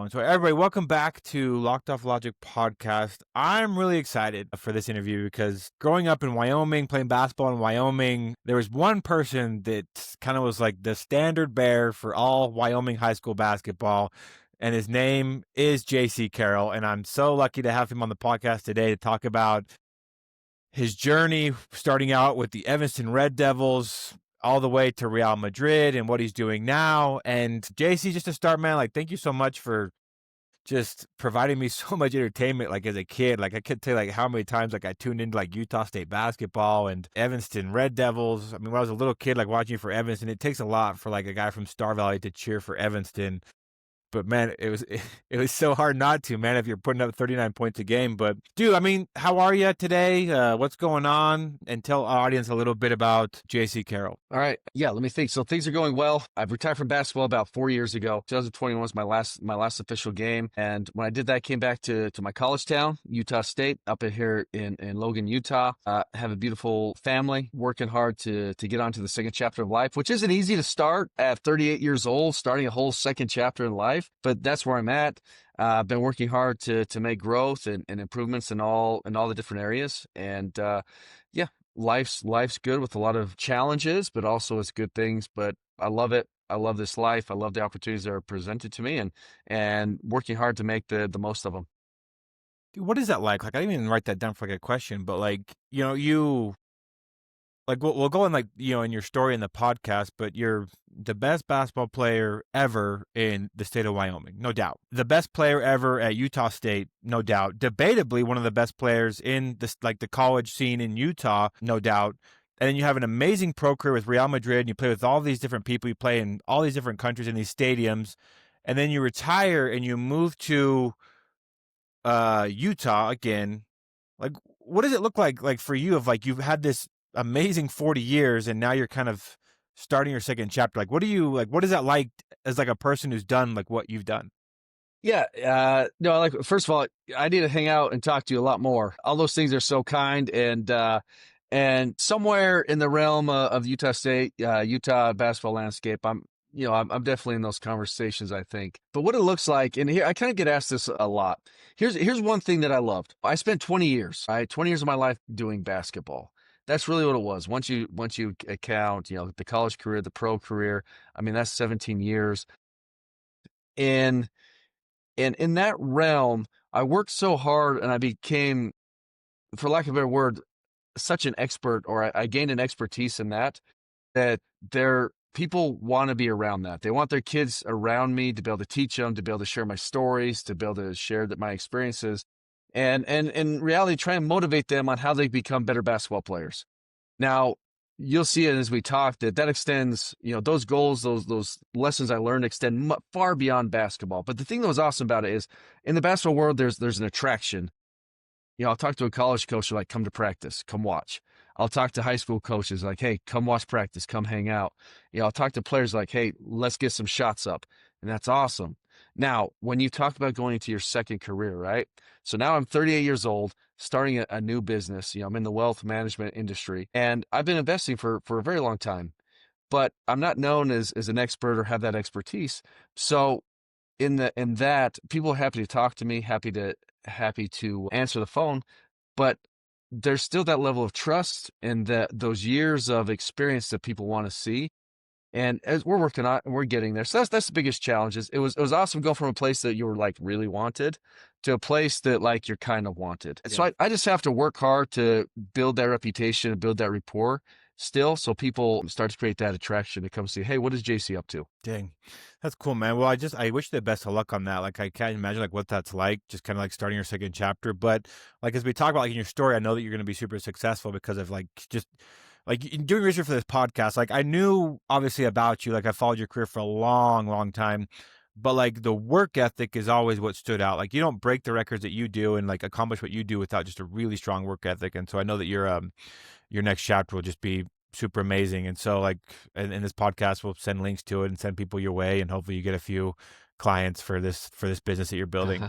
going. So, everybody, welcome back to Locked Off Logic podcast. I'm really excited for this interview because growing up in Wyoming, playing basketball in Wyoming, there was one person that kind of was like the standard bearer for all Wyoming high school basketball, and his name is Jaycee Carroll. And I'm so lucky to have him on the podcast today to talk about his journey starting out with the Evanston Red Devils all the way to Real Madrid and what he's doing now. And JC, just to start, man, like, thank you so much for just providing me so much entertainment, like as a kid. Like I could tell you like how many times like I tuned into like Utah State basketball and Evanston Red Devils. I mean, when I was a little kid, like watching for Evanston, it takes a lot for like a guy from Star Valley to cheer for Evanston. But man, it was so hard not to, man, if you're putting up 39 points a game. But dude, I mean, how are you today? What's going on? And tell our audience a little bit about Jaycee Carroll. All right. Yeah, let me think. So things are going well. I've retired from basketball about 4 years ago. 2021 was my last official game. And when I did that, I came back to my college town, Utah State, up here in Logan, Utah. Have a beautiful family, working hard to get on to the second chapter of life, which isn't easy to start at 38 years old, starting a whole second chapter in life. But that's where I'm at. I've been working hard to make growth and improvements in all the different areas. And yeah, life's good with a lot of challenges, but also it's good things. But I love it. I love this life. I love the opportunities that are presented to me, and working hard to make the most of them. Dude, what is that like? Like, I didn't even write that down for like a question, but like, you like we'll go in like in your story in the podcast, but you're the best basketball player ever in the state of Wyoming, no doubt. The best player ever at Utah State, no doubt. Debatably one of the best players in this like the college scene in Utah, no doubt. And then you have an amazing pro career with Real Madrid, and you play with all these different people, you play in all these different countries in these stadiums, and then you retire and you move to Utah again. Like, what does it look like for you of like you've had this amazing 40 years and now you're kind of starting your second chapter? Like, what is that like as like a person who's done like what you've done? Yeah. No, like, first of all, I need to hang out and talk to you a lot more. All those things are so kind, and somewhere in the realm of Utah State, Utah basketball landscape, I'm definitely in those conversations, I think. But what it looks like, and here I kind of get asked this a lot. Here's one thing that I loved. I spent 20 years, right? 20 years of my life doing basketball. That's really what it was. Once you account, the college career, the pro career, I mean, that's 17 years. And in that realm, I worked so hard and I became, for lack of a better word, such an expert, or I gained an expertise in that people want to be around that. They want their kids around me to be able to teach them, to be able to share my stories, to be able to share my experiences, and in reality, try and motivate them on how they become better basketball players. Now, you'll see it as we talk that extends, those goals, those lessons I learned extend far beyond basketball. But the thing that was awesome about it is in the basketball world, there's an attraction. I'll talk to a college coach like, come to practice, come watch. I'll talk to high school coaches like, hey, come watch practice, come hang out. I'll talk to players like, hey, let's get some shots up. And that's awesome. Now, when you talk about going into your second career, right? So now I'm 38 years old, starting a new business. I'm in the wealth management industry, and I've been investing for a very long time, but I'm not known as an expert or have that expertise. So in that, people are happy to talk to me, happy to answer the phone, but there's still that level of trust and those years of experience that people want to see. And as we're working on, we're getting there. So that's the biggest challenge. It was awesome going from a place that you were like really wanted to a place that like you're kind of wanted. Yeah. So I just have to work hard to build that reputation and build that rapport still, so people start to create that attraction to come see, hey, what is Jaycee up to? Dang, that's cool, man. Well, I wish you the best of luck on that. Like, I can't imagine like what that's like, just kind of like starting your second chapter. But like as we talk about like in your story, I know that you're going to be super successful because of like just like doing research for this podcast. Like I knew obviously about you, like I followed your career for a long, long time. But like the work ethic is always what stood out. Like you don't break the records that you do and like accomplish what you do without just a really strong work ethic. And so I know that your next chapter will just be super amazing. And so like in this podcast, we'll send links to it and send people your way, and hopefully you get a few clients for this business that you're building.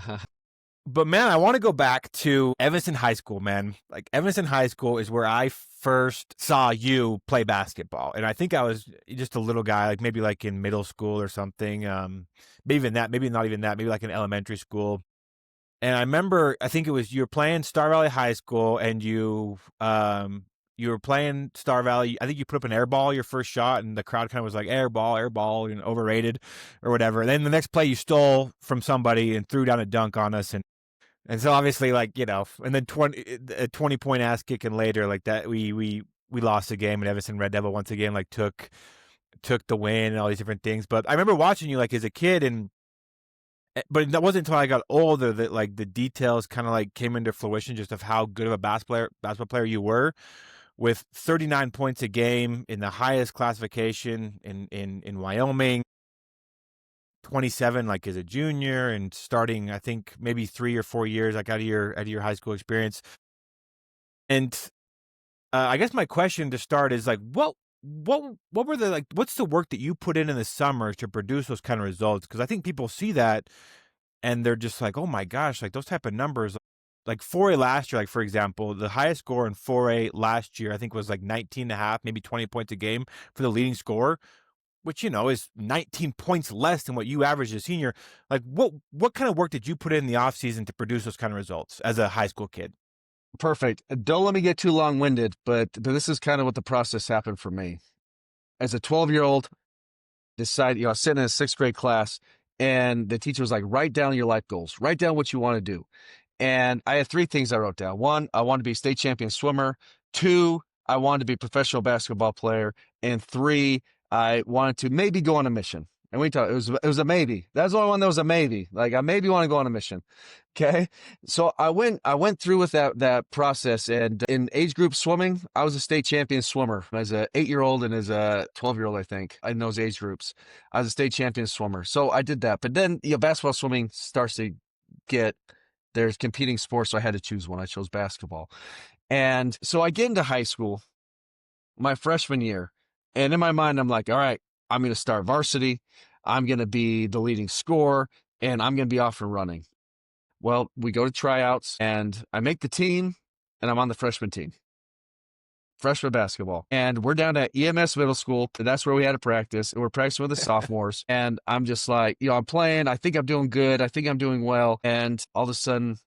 But man, I want to go back to Evanston High School, man. Like Evanston High School is where I first saw you play basketball. And I think I was just a little guy, like maybe like in middle school or something. Maybe even that, maybe not even that, maybe like in elementary school. And I remember, I think it was you were playing Star Valley High School, and you were playing Star Valley. I think you put up an air ball your first shot, and the crowd kind of was like air ball, overrated or whatever. And then the next play, you stole from somebody and threw down a dunk on us, and so obviously, like and then 20 point ass kicking later, like that, we lost the game, and Evanston Red Devil once again like took the win and all these different things. But I remember watching you like as a kid, and but that wasn't until I got older that like the details kind of like came into fruition just of how good of a basketball player you were, with 39 points a game in the highest classification in Wyoming, 27 like as a junior, and starting I think maybe 3 or 4 years like out of your high school experience. And I guess my question to start is like what were the like what's the work that you put in the summers to produce those kind of results? Because I think people see that and they're just like, oh my gosh, like those type of numbers. Like 4A last year, like for example, the highest score in 4A last year I think was like 19 and a half, maybe 20 points a game for the leading scorer, which is 19 points less than what you averaged as a senior. Like what kind of work did you put in the offseason to produce those kind of results as a high school kid? Perfect. Don't let me get too long-winded, but this is kind of what the process happened for me. As a 12-year-old, I was sitting in a sixth grade class, and the teacher was like, write down your life goals. Write down what you want to do. And I had three things I wrote down. One, I wanted to be a state champion swimmer. Two, I wanted to be a professional basketball player. And three, I wanted to maybe go on a mission. And it was a maybe. That's the only one that was a maybe. Like I maybe want to go on a mission. Okay. So I went through with that process. And in age group swimming, I was a state champion swimmer as a 8-year-old and as a 12-year-old, I think, in those age groups. I was a state champion swimmer. So I did that. But then basketball swimming starts to there's competing sports, so I had to choose one. I chose basketball. And so I get into high school my freshman year, and in my mind, I'm like, all right, I'm going to start varsity. I'm going to be the leading scorer, and I'm going to be off and running. Well, we go to tryouts, and I make the team, and I'm on the freshman team, freshman basketball. And we're down at EMS Middle School, and that's where we had to practice. And we're practicing with the sophomores. And I'm just like, I'm playing. I think I'm doing good. I think I'm doing well. And all of a sudden,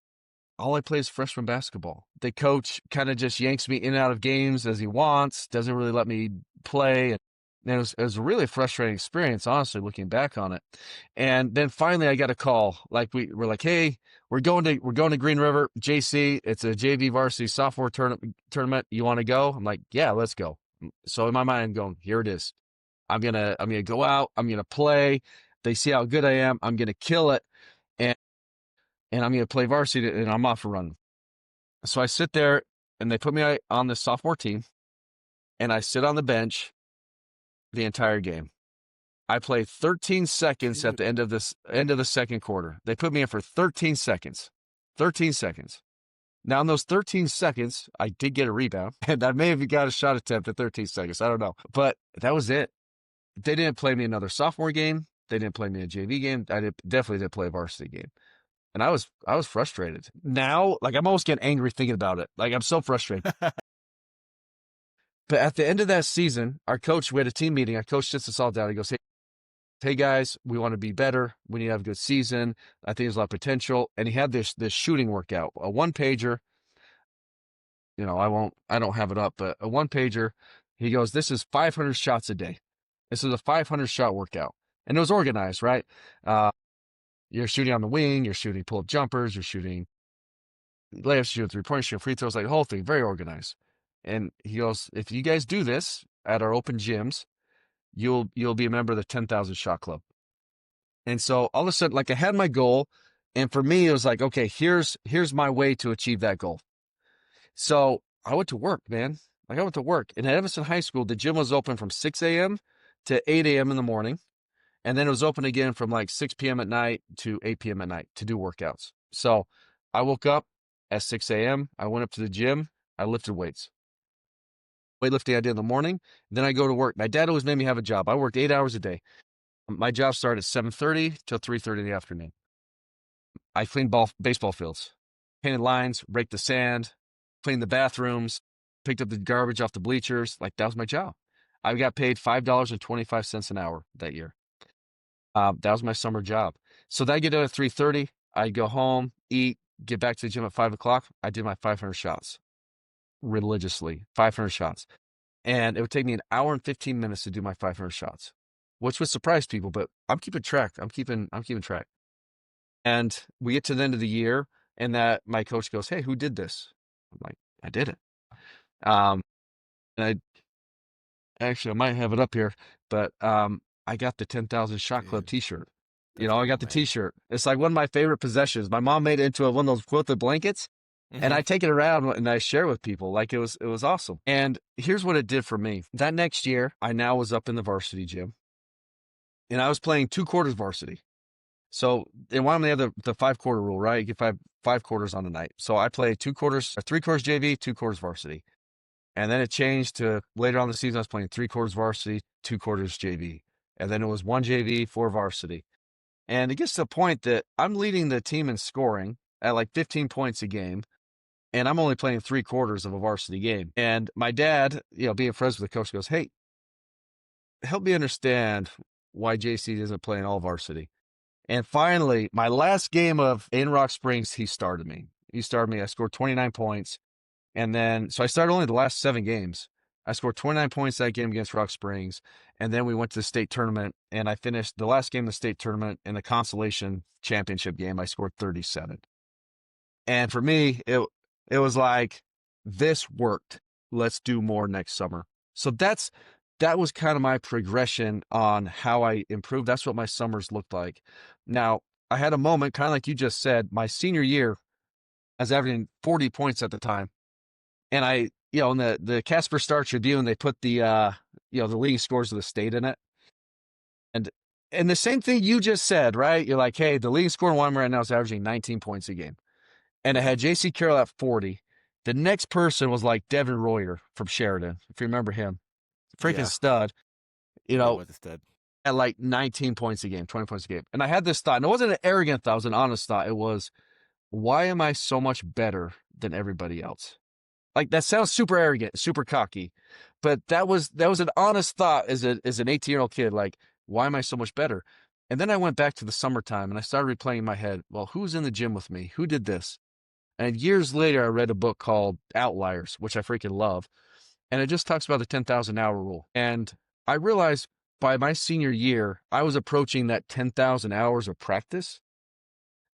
all I play is freshman basketball. The coach kind of just yanks me in and out of games as he wants, doesn't really let me play. And it was a really frustrating experience, honestly, looking back on it. And then finally I got a call. Like we're like, hey, we're going to Green River, JC. It's a JV varsity sophomore tournament. You want to go? I'm like, yeah, let's go. So in my mind, I'm going, here it is. I'm gonna go out, I'm gonna play. They see how good I am, I'm gonna kill it. And I'm going to play varsity, and I'm off a run. So I sit there, and they put me on the sophomore team, and I sit on the bench the entire game. I play 13 seconds at the end of the second quarter. They put me in for 13 seconds. 13 seconds. Now, in those 13 seconds, I did get a rebound, and I may have got a shot attempt at 13 seconds. I don't know. But that was it. They didn't play me another sophomore game. They didn't play me a JV game. Definitely didn't play a varsity game. And I was frustrated. Now, like I'm almost getting angry thinking about it. Like I'm so frustrated. But at the end of that season, we had a team meeting. Our coach sits us all down. He goes, hey guys, we want to be better. We need to have a good season. I think there's a lot of potential. And he had this shooting workout, a one pager. I don't have it up, but a one pager. He goes, this is 500 shots a day. This is a 500 shot workout. And it was organized, right? You're shooting on the wing, you're shooting pull-up jumpers, you're shooting layups, shooting three-pointers, shooting free throws, like the whole thing, very organized. And he goes, if you guys do this at our open gyms, you'll be a member of the 10,000 shot club. And so all of a sudden, like I had my goal, and for me, it was like, okay, here's my way to achieve that goal. So I went to work, man. Like I went to work. And at Evanston High School, the gym was open from 6 a.m. to 8 a.m. in the morning. And then it was open again from like 6 p.m. at night to 8 p.m. at night to do workouts. So I woke up at 6 a.m. I went up to the gym. I lifted weights. Weightlifting I did in the morning. Then I go to work. My dad always made me have a job. I worked 8 hours a day. My job started at 7:30 till 3:30 in the afternoon. I cleaned baseball fields, painted lines, raked the sand, cleaned the bathrooms, picked up the garbage off the bleachers. Like, that was my job. I got paid $5.25 an hour that year. That was my summer job. So then I get out at 3:30. I go home, eat, get back to the gym at 5 o'clock. I did my 500 shots religiously, 500 shots. And it would take me an hour and 15 minutes to do my 500 shots, which would surprise people, but I'm keeping track. I'm keeping track. And we get to the end of the year, and that my coach goes, "Hey, who did this?" I'm like, "I did it." Um, and I might have it up here, but I got the 10,000 Shot Club Dude, T-shirt. that's I cool, got the man. T-shirt. It's like one of my favorite possessions. My mom made it into one of those quilted blankets, and Hmm. I take it around and I share with people. Like, it was awesome. And here's what it did for me. That next year, I now was up in the varsity gym, and I was playing 2 quarters varsity. So in Wyoming, they have the 5-quarter rule, right? You get five quarters on the night. So I played 2 quarters, or 3 quarters JV, 2 quarters varsity. And then it changed to later on in the season, I was playing 3 quarters varsity, 2 quarters JV. And then it was 1 JV, 4 varsity. And it gets to the point that I'm leading the team in scoring at like 15 points a game. And I'm only playing 3 quarters of a varsity game. And my dad, being friends with the coach, goes, "Hey, help me understand why JC isn't playing all varsity." And finally, my last game in Rock Springs, he started me. I scored 29 points. And then, so I started only the last 7 games. I scored 29 points that game against Rock Springs. And then we went to the state tournament, and I finished the last game of the state tournament in the consolation championship game. I scored 37. And for me, it was like, this worked. Let's do more next summer. So that was kind of my progression on how I improved. That's what my summers looked like. Now, I had a moment, kind of like you just said, my senior year, I was averaging 40 points at the time. And in the Casper Star Tribune, they put the leading scores of the state in it. And the same thing you just said, right? You're like, hey, the leading score in Wyoming right now is averaging 19 points a game. And it Yeah. had Jaycee Carroll at 40. The next person was like Devin Royer from Sheridan, if you remember him. Freaking Yeah. stud, Yeah, it was instead. at like 19 points a game, 20 points a game. And I had this thought, and it wasn't an arrogant thought, it was an honest thought. It was, why am I so much better than everybody else? Like, that sounds super arrogant, super cocky, but that was an honest thought as an 18-year-old kid. Like, why am I so much better? And then I went back to the summertime and I started replaying in my head, well, who's in the gym with me? Who did this? And years later, I read a book called Outliers, which I freaking love. And it just talks about the 10,000-hour rule. And I realized by my senior year, I was approaching that 10,000 hours of practice.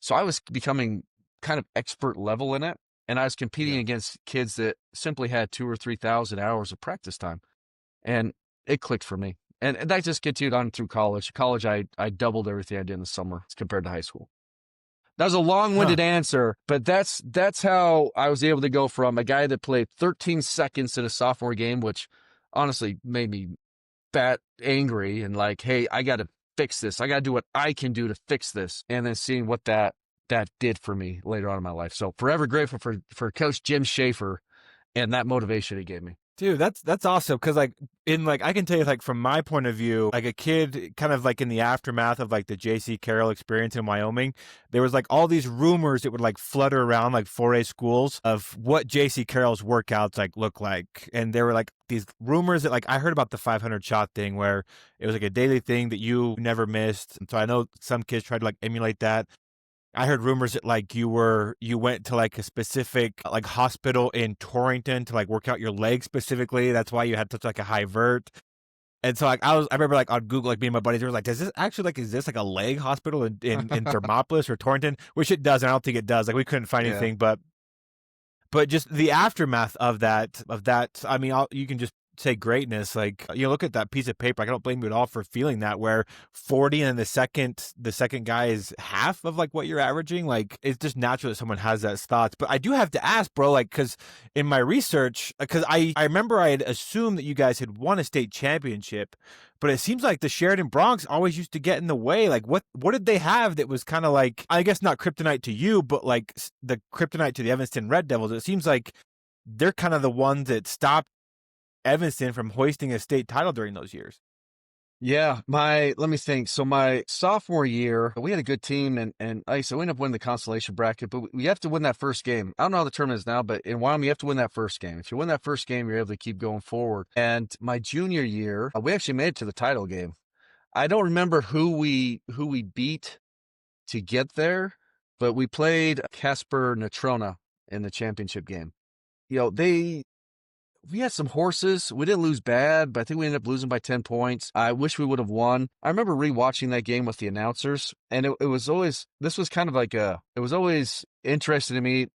So I was becoming kind of expert level in it. And I was competing Yeah. against kids that simply had 2,000 or 3,000 hours of practice time. And it clicked for me. And that just continued on through college. College, I doubled everything I did in the summer compared to high school. That was a Huh. long-winded answer, but that's how I was able to go from a guy that played 13 seconds in a sophomore game, which honestly made me bat angry and like, hey, I got to fix this. I got to do what I can do to fix this. And then seeing what that did for me later on in my life. So forever grateful for Coach Jim Schaefer and that motivation he gave me. Dude, that's awesome. Cause like I can tell you, like, from my point of view, like a kid kind of like in the aftermath of like the Jaycee Carroll experience in Wyoming, there was like all these rumors that would like flutter around like 4A schools of what Jaycee Carroll's workouts like look like. And there were like these rumors that, like, I heard about the 500 shot thing where it was like a daily thing that you never missed. And so I know some kids tried to like emulate that. I heard rumors that like you went to like a specific like hospital in Torrington to like work out your leg specifically. That's why you had such like a high vert. And so like I remember like on Google, like me and my buddies were like, does this actually like, is this like a leg hospital in Thermopolis or Torrington? Which it doesn't. I don't think it does. Like, we couldn't find Yeah. anything, but just the aftermath of that, I mean, you can just say greatness. Like, you look at that piece of paper, like, I don't blame you at all for feeling that, where 40 and the second guy is half of like what you're averaging. Like, it's just natural that someone has that thoughts. But I do have to ask, bro, like, because in my research, because I remember I had assumed that you guys had won a state championship, but it seems like the Sheridan Broncs always used to get in the way. Like, what did they have that was kind of like, I guess not kryptonite to you, but like the kryptonite to the Evanston Red Devils? It seems like they're kind of the ones that stopped Evanston from hoisting a state title during those years. Yeah, let me think. So my sophomore year, we had a good team and so we ended up winning the consolation bracket, but we have to win that first game. I don't know how the tournament is now, but in Wyoming, you have to win that first game. If you win that first game, you're able to keep going forward. And my junior year, we actually made it to the title game. I don't remember who we beat to get there, but we played Casper Natrona in the championship game. You know, we had some horses. We didn't lose bad, but I think we ended up losing by 10 points. I wish we would have won. I remember rewatching that game with the announcers, and it was always, this was kind of like it was always interesting to me.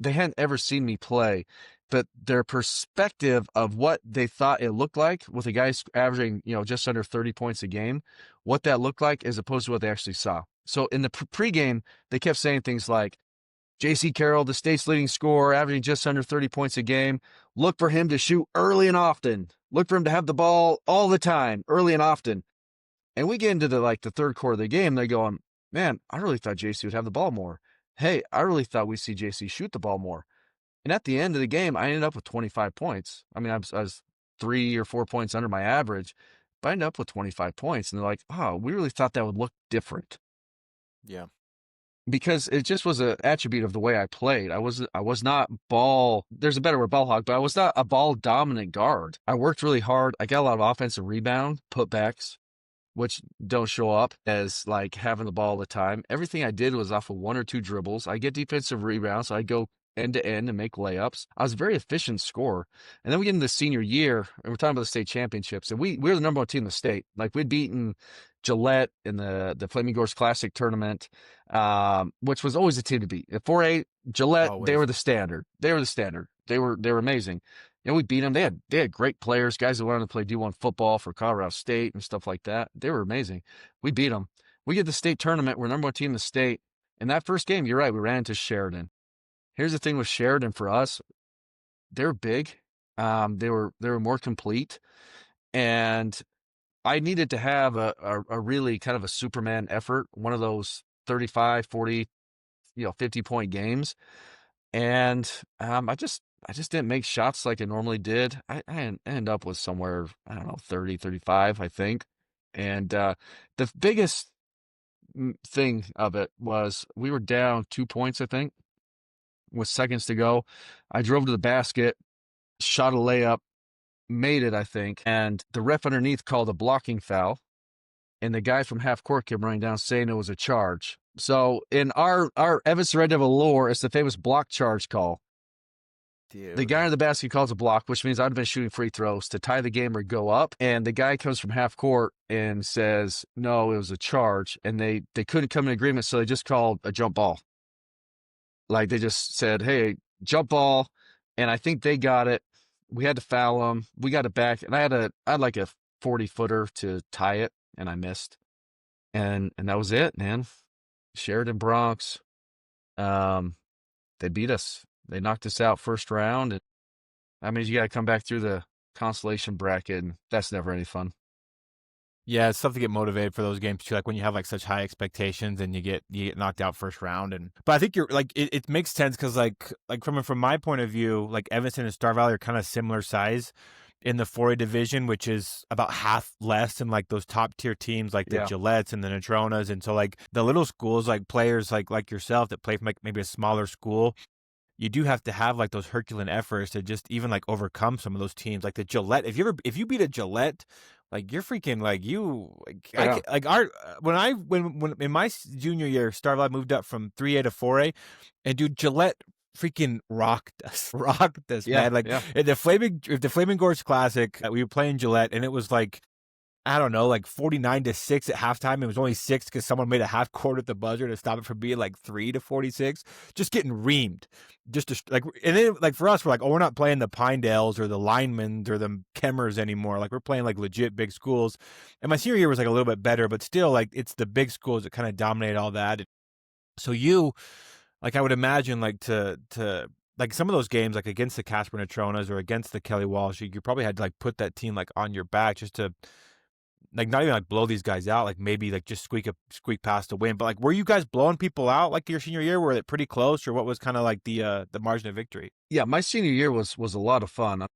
They hadn't ever seen me play, but their perspective of what they thought it looked like with the guys averaging, just under 30 points a game, what that looked like as opposed to what they actually saw. So in the pregame, they kept saying things like, Jaycee Carroll, the state's leading scorer, averaging just under 30 points a game. Look for him to shoot early and often. Look for him to have the ball all the time, early and often. And we get into the third quarter of the game. They're going, man, I really thought Jaycee would have the ball more. Hey, I really thought we'd see Jaycee shoot the ball more. And at the end of the game, I ended up with 25 points. I mean, I was 3 or 4 points under my average, but I ended up with 25 points. And they're like, oh, we really thought that would look different. Yeah. Because it just was an attribute of the way I played. I was not ball. There's a better word, ball hog, but I was not a ball dominant guard. I worked really hard. I got a lot of offensive rebound, putbacks, which don't show up as like having the ball all the time. Everything I did was off of 1 or 2 dribbles. I get defensive rebounds, so I go end to end and make layups. I was a very efficient scorer. And then we get into the senior year, and we're talking about the state championships, and we were the number one team in the state. Like we'd beaten Gillette in the Flaming Gorge Classic tournament, which was always a team to beat. At 4A, Gillette, Always. they were the standard. They were the standard. They were amazing. We beat them. They had great players, guys that wanted to play D1 football for Colorado State and stuff like that. They were amazing. We beat them. We get the state tournament. We're number one team in the state. In that first game, you're right, we ran into Sheridan. Here's the thing with Sheridan for us, they're big. They were more complete, and I needed to have a really kind of a Superman effort, one of those 35, 40, 50-point games. And I just didn't make shots like I normally did. I ended up with somewhere, I don't know, 30, 35, I think. And the biggest thing of it was we were down 2 points, I think, with seconds to go. I drove to the basket, shot a layup, made it, I think. And the ref underneath called a blocking foul. And the guy from half court came running down saying it was a charge. So in our Evanston Red Devil lore, it's the famous block charge call. Dude. The guy in the basket calls a block, which means I'd have been shooting free throws to tie the game or go up. And the guy comes from half court and says, no, it was a charge. And they couldn't come in agreement, so they just called a jump ball. Like they just said, hey, jump ball. And I think they got it. We had to foul them. We got it back. And I had like a 40-footer to tie it, and I missed. And that was it, man. Sheridan Bronx. They beat us. They knocked us out first round. And that means you got to come back through the consolation bracket, and that's never any fun. Yeah, it's tough to get motivated for those games too. Like when you have like such high expectations and you get knocked out first round. But I think you're like it makes sense because like from my point of view, like Evanston and Star Valley are kind of similar size in the 4A division, which is about half less than like those top tier teams like the Gillettes and the Natronas. And so like the little schools, like players like yourself that play from like maybe a smaller school, you do have to have like those Herculean efforts to just even like overcome some of those teams. Like the Gillette, if you beat a Gillette, like you're freaking like you like I Yeah. like our when in my junior year, Star Valley moved up from 3A to 4A, and dude, Gillette freaking rocked us, man. Like Yeah. at the Flaming Gorge Classic, we were playing Gillette, and it was like I don't know, like 49-6 at halftime. It was only 6 because someone made a half court at the buzzer to stop it from being like 3-46. Just getting reamed. Just to, like, and then like for us, we're like, oh, we're not playing the Pinedales or the Linemans or the Kemmers anymore. Like we're playing like legit big schools. And my senior year was like a little bit better, but still, like it's the big schools that kind of dominate all that. So you, like, I would imagine, like to like some of those games, like against the Casper Natronas or against the Kelly Walsh, you probably had to like put that team like on your back just to. Like not even like blow these guys out, like maybe like just squeak past to win. But like, were you guys blowing people out like your senior year? Were it pretty close, or what was kind of like the margin of victory? Yeah, my senior year was a lot of fun.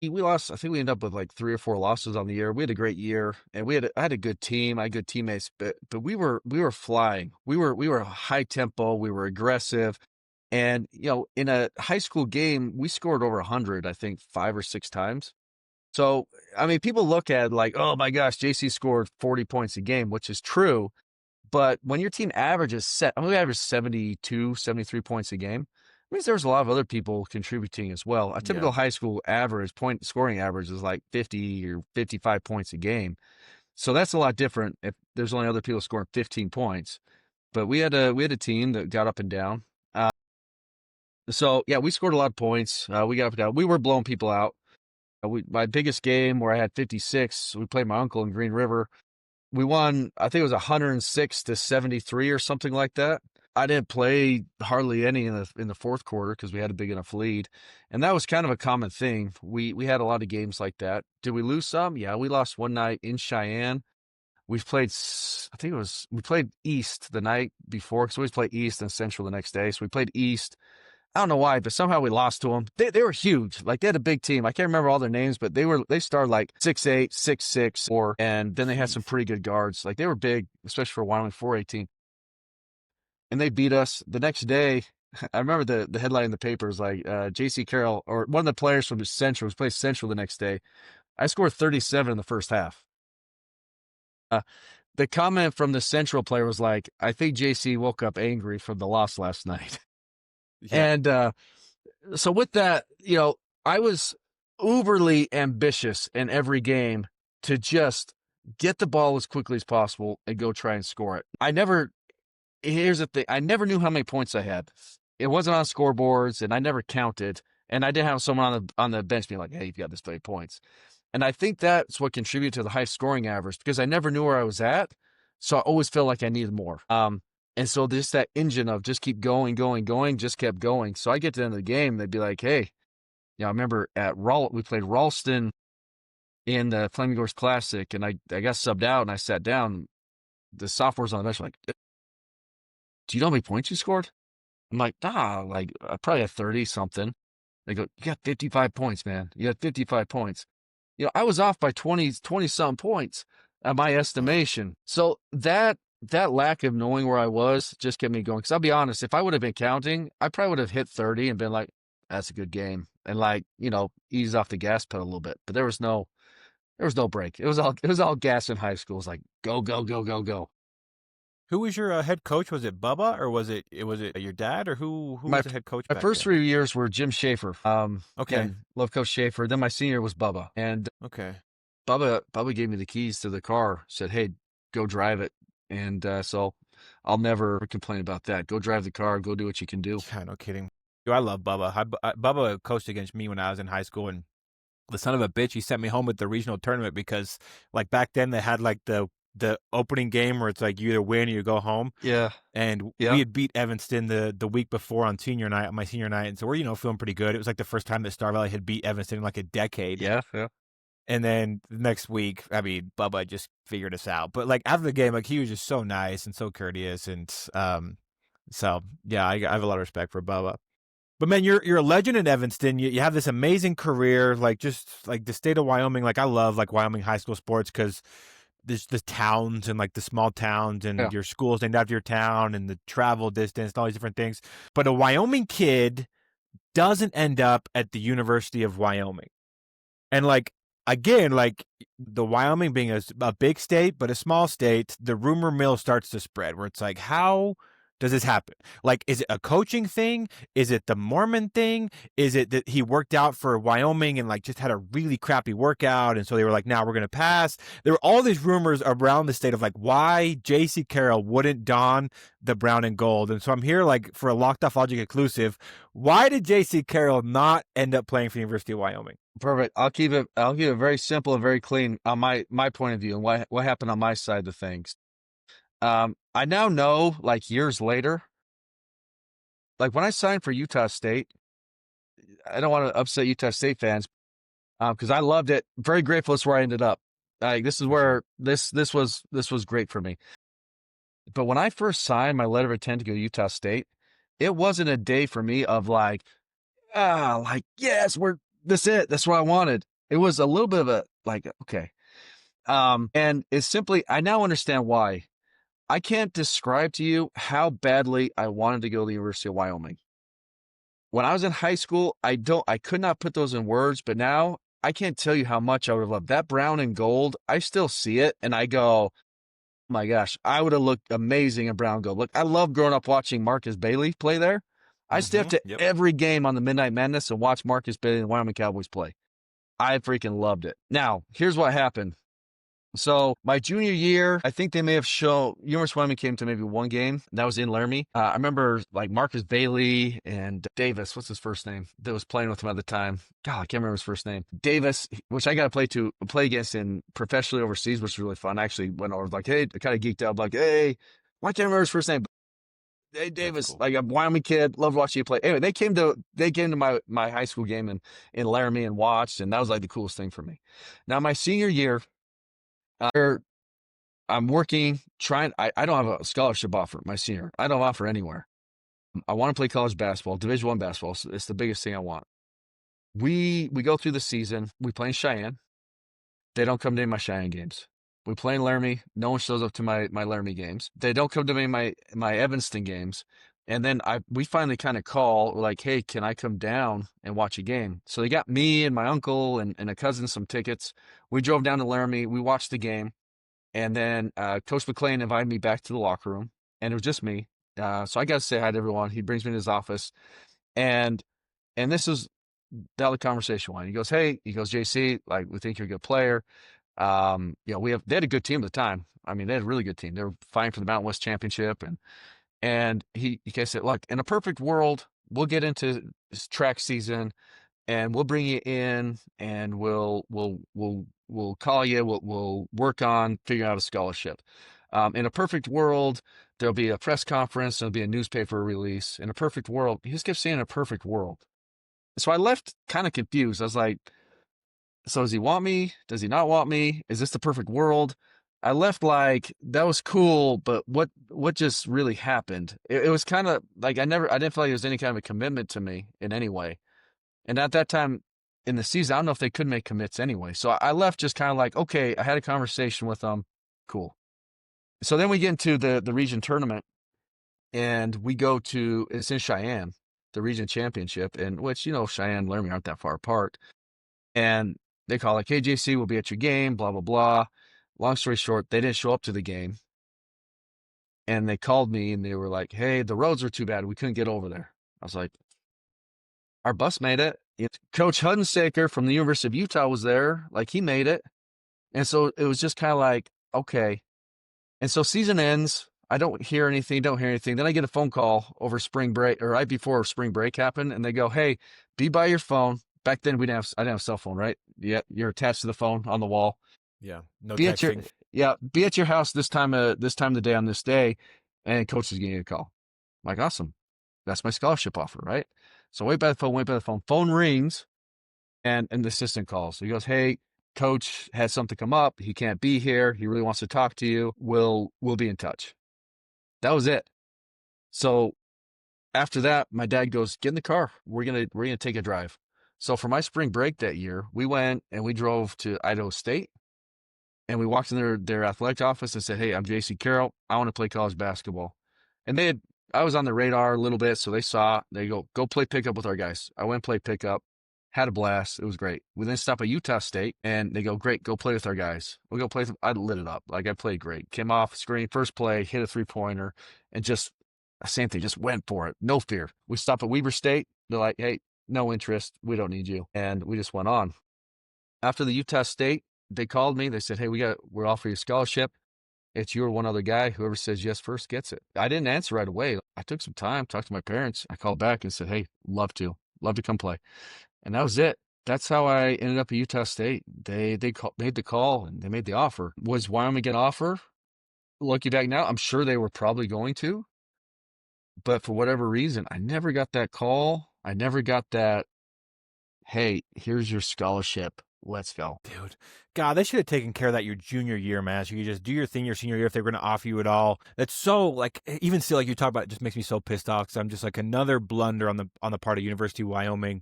We lost. I think we ended up with like 3 or 4 losses on the year. We had a great year, and I had a good team. I had good teammates, but we were flying. We were high tempo. We were aggressive, and in a high school game, we scored over 100. I think 5 or 6 times. So I mean, people look at it like, oh my gosh, JC scored 40 points a game, which is true. But when your team averages we average 72, 73 points a game, it means there's a lot of other people contributing as well. A Yeah. typical high school average point scoring average is like 50 or 55 points a game. So that's a lot different if there's only other people scoring 15 points. But we had a team that got up and down. So yeah, we scored a lot of points. We got up and down. We were blowing people out. My biggest game where I had 56, we played my uncle in Green River. We won, I think it was 106-73 or something like that. I didn't play hardly any in the fourth quarter because we had a big enough lead, and that was kind of a common thing. We had a lot of games like that. Did we lose some? Yeah, we lost one night in Cheyenne. I think we played East the night before because we always play East and Central the next day. So we played East. I don't know why, but somehow we lost to them. They were huge. Like they had a big team. I can't remember all their names, but they started like 6'8", 6'6", and then they had some Jeez. pretty good guards. Like they were big, especially for a Wyoming 418. And they beat us. The next day, I remember the headline in the paper was like Jaycee Carroll, or one of the players from Central, was playing Central the next day. I scored 37 in the first half. The comment from the Central player was like, I think JC woke up angry from the loss last night. Yeah. And so with that, I was uberly ambitious in every game to just get the ball as quickly as possible and go try and score it. Here's the thing, I never knew how many points I had. It wasn't on scoreboards, and I never counted. And I didn't have someone on the bench being like, hey, you've got this many points. And I think that's what contributed to the high scoring average because I never knew where I was at. So I always felt like I needed more. And so just that engine of just keep going, going, going, just kept going. So I get to the end of the game, they'd be like, hey, I remember we played Ralston in the Flaming Gorge Classic, and I got subbed out, and I sat down. The sophomores on the bench were like, do you know how many points you scored? I'm like, like I probably had 30 something. They go, you got 55 points, man. You got 55 points. I was off by 20 some points at my estimation. So that lack of knowing where I was just kept me going. Because I'll be honest, if I would have been counting, I probably would have hit 30 and been like, that's a good game. And like, ease off the gas pedal a little bit. But there was no break. It was all gas in high school. It was like, go, go, go, go, go. Who was your head coach? Was it Bubba, or was it your dad, or who My was the head coach my back first then? 3 years were Jim Schaefer. Okay. Again, love Coach Schaefer. Then my senior was Bubba. And Okay. Bubba gave me the keys to the car, said, hey, go drive it. And so I'll never complain about that. Go drive the car, go do what you can do. Yeah, no kidding. Yo, I love Bubba. Bubba coached against me when I was in high school, and the son of a bitch, he sent me home with the regional tournament because, like, back then they had like the opening game where it's like you either win or you go home. Yeah. And Yeah. we had beat Evanston the week before on my senior night, and so we're feeling pretty good. It was like the first time that Star Valley had beat Evanston in like a decade. Yeah. Yeah. And then the next week, I mean, Bubba just figured us out. But like after the game, like he was just so nice and so courteous, and so yeah, I have a lot of respect for Bubba. But man, you're a legend in Evanston. You have this amazing career, like just like the state of Wyoming. Like I love like Wyoming high school sports because there's the towns and like the small towns and Yeah. your school's named after your town and the travel distance and all these different things. But a Wyoming kid doesn't end up at the University of Wyoming. And like again, like the Wyoming being a big state but a small state, the rumor mill starts to spread where it's like, how does this happen? Like, is it a coaching thing? Is it the Mormon thing? Is it that he worked out for Wyoming and like just had a really crappy workout, and so they were like, now we're gonna pass? There were all these rumors around the state of like why Jaycee Carroll wouldn't don the brown and gold. And so I'm here like for a Locked Off Logic exclusive. Why did Jaycee Carroll not end up playing for the University of Wyoming? Perfect. I'll keep it very simple and very clean on my point of view and what happened on my side of things. I now know, like years later, like when I signed for Utah State, I don't want to upset Utah State fans, because I loved it. Very grateful. It's where I ended up. Like this is where this was great for me. But when I first signed my letter of intent to go to Utah State, it wasn't a day for me of like, yes, that's it. That's what I wanted. It was a little bit of a like, okay. And it's simply, I now understand why. I can't describe to you how badly I wanted to go to the University of Wyoming. When I was in high school, I could not put those in words, but now I can't tell you how much I would have loved that brown and gold. I still see it and I go, oh my gosh, I would have looked amazing in brown and gold. Look, I love growing up watching Marcus Bailey play there. I stay up to Yep. every game on the Midnight Madness and watch Marcus Bailey and the Wyoming Cowboys play. I freaking loved it. Now, here's what happened. So my junior year, I think they may have shown University of Wyoming came to maybe one game. That was in Laramie. I remember like Marcus Bailey and Davis. What's his first name? That was playing with him at the time. God, I can't remember his first name. Davis, which I got to play against in professionally overseas, which was really fun. I actually went over like, hey, I kind of geeked out, like, hey, why can't I remember his first name? Hey, Davis, Cool. like a Wyoming kid, loved watching you play. Anyway, they came to my high school game in Laramie and watched, and that was like the coolest thing for me. Now my senior year. I'm working, I don't have a scholarship offer my senior. I don't offer anywhere. I want to play college basketball, Division I basketball. So it's the biggest thing I want. We go through the season. We play in Cheyenne. They don't come to any of my Cheyenne games. We play in Laramie. No one shows up to my Laramie games. They don't come to me my Evanston games. And then we finally kind of call like, hey, can I come down and watch a game? So they got me and my uncle and a cousin some tickets. We drove down to Laramie. We watched the game. And then Coach McClain invited me back to the locker room, and it was just me. So I got to say hi to everyone. He brings me to his office, and this is how the conversation went. He goes, Jaycee, like we think you're a good player. They had a good team at the time. I mean, they had a really good team. They were fighting for the Mountain West Championship, and he said, look, in a perfect world, we'll get into this track season, and we'll bring you in, and we'll call you. We'll work on figuring out a scholarship. In a perfect world, there'll be a press conference. There'll be a newspaper release. In a perfect world, he just kept saying a perfect world. So I left kind of confused. I was like, so does he want me? Does he not want me? Is this the perfect world? I left like that was cool, but what just really happened? It was kind of like I didn't feel like there was any kind of a commitment to me in any way. And at that time in the season, I don't know if they could make commits anyway. So I left just kind of like, okay, I had a conversation with them. Cool. So then we get into the region tournament, and we go to, it's in Cheyenne, the region championship, and which, Cheyenne and Laramie aren't that far apart. And they call like, hey, JC, we'll be at your game, blah, blah, blah. Long story short, they didn't show up to the game. And they called me and they were like, hey, the roads are too bad. We couldn't get over there. I was like, our bus made it. Coach Hudensaker from the University of Utah was there. Like, he made it. And so it was just kind of like, okay. And so season ends. I don't hear anything. Then I get a phone call over spring break, or right before spring break happened. And they go, hey, be by your phone. Back then I didn't have a cell phone, right? Yeah. You're attached to the phone on the wall. Yeah. No Be texting. be at your house this time of the day on this day. And coach is getting a call. I'm like, awesome. That's my scholarship offer, right? So wait by the phone. Phone rings, and the assistant calls. He goes, hey, coach has something come up. He can't be here. He really wants to talk to you. We'll be in touch. That was it. So after that, my dad goes, get in the car. We're gonna take a drive. So for my spring break that year, we went and we drove to Idaho State, and we walked in their athletic office and said, hey, I'm Jaycee Carroll. I want to play college basketball. And I was on the radar a little bit, so they saw, they go play pickup with our guys. I went and played pickup, had a blast. It was great. We then stopped at Utah State, and they go, great, go play with our guys. We go play with them. I lit it up. Like, I played great. Came off screen, first play, hit a three-pointer, and just, same thing, just went for it. No fear. We stopped at Weber State. They're like, hey, no interest. We don't need you. And we just went on. After the Utah State, they called me. They said, hey, we're offering you a scholarship. It's you or one other guy. Whoever says yes first gets it. I didn't answer right away. I took some time, talked to my parents. I called back and said, hey, love to come play. And that was it. That's how I ended up at Utah State. They made the call and they made the offer. Was Wyoming an offer? Looking back now, I'm sure they were probably going to. But for whatever reason, I never got that call. I never got that, hey, here's your scholarship. Let's go. Dude, God, they should have taken care of that your junior year, man. So you could just do your thing your senior year if they were going to offer you at all. That's so, like, even still, like you talk about, it just makes me so pissed off because I'm just like another blunder on the part of University of Wyoming.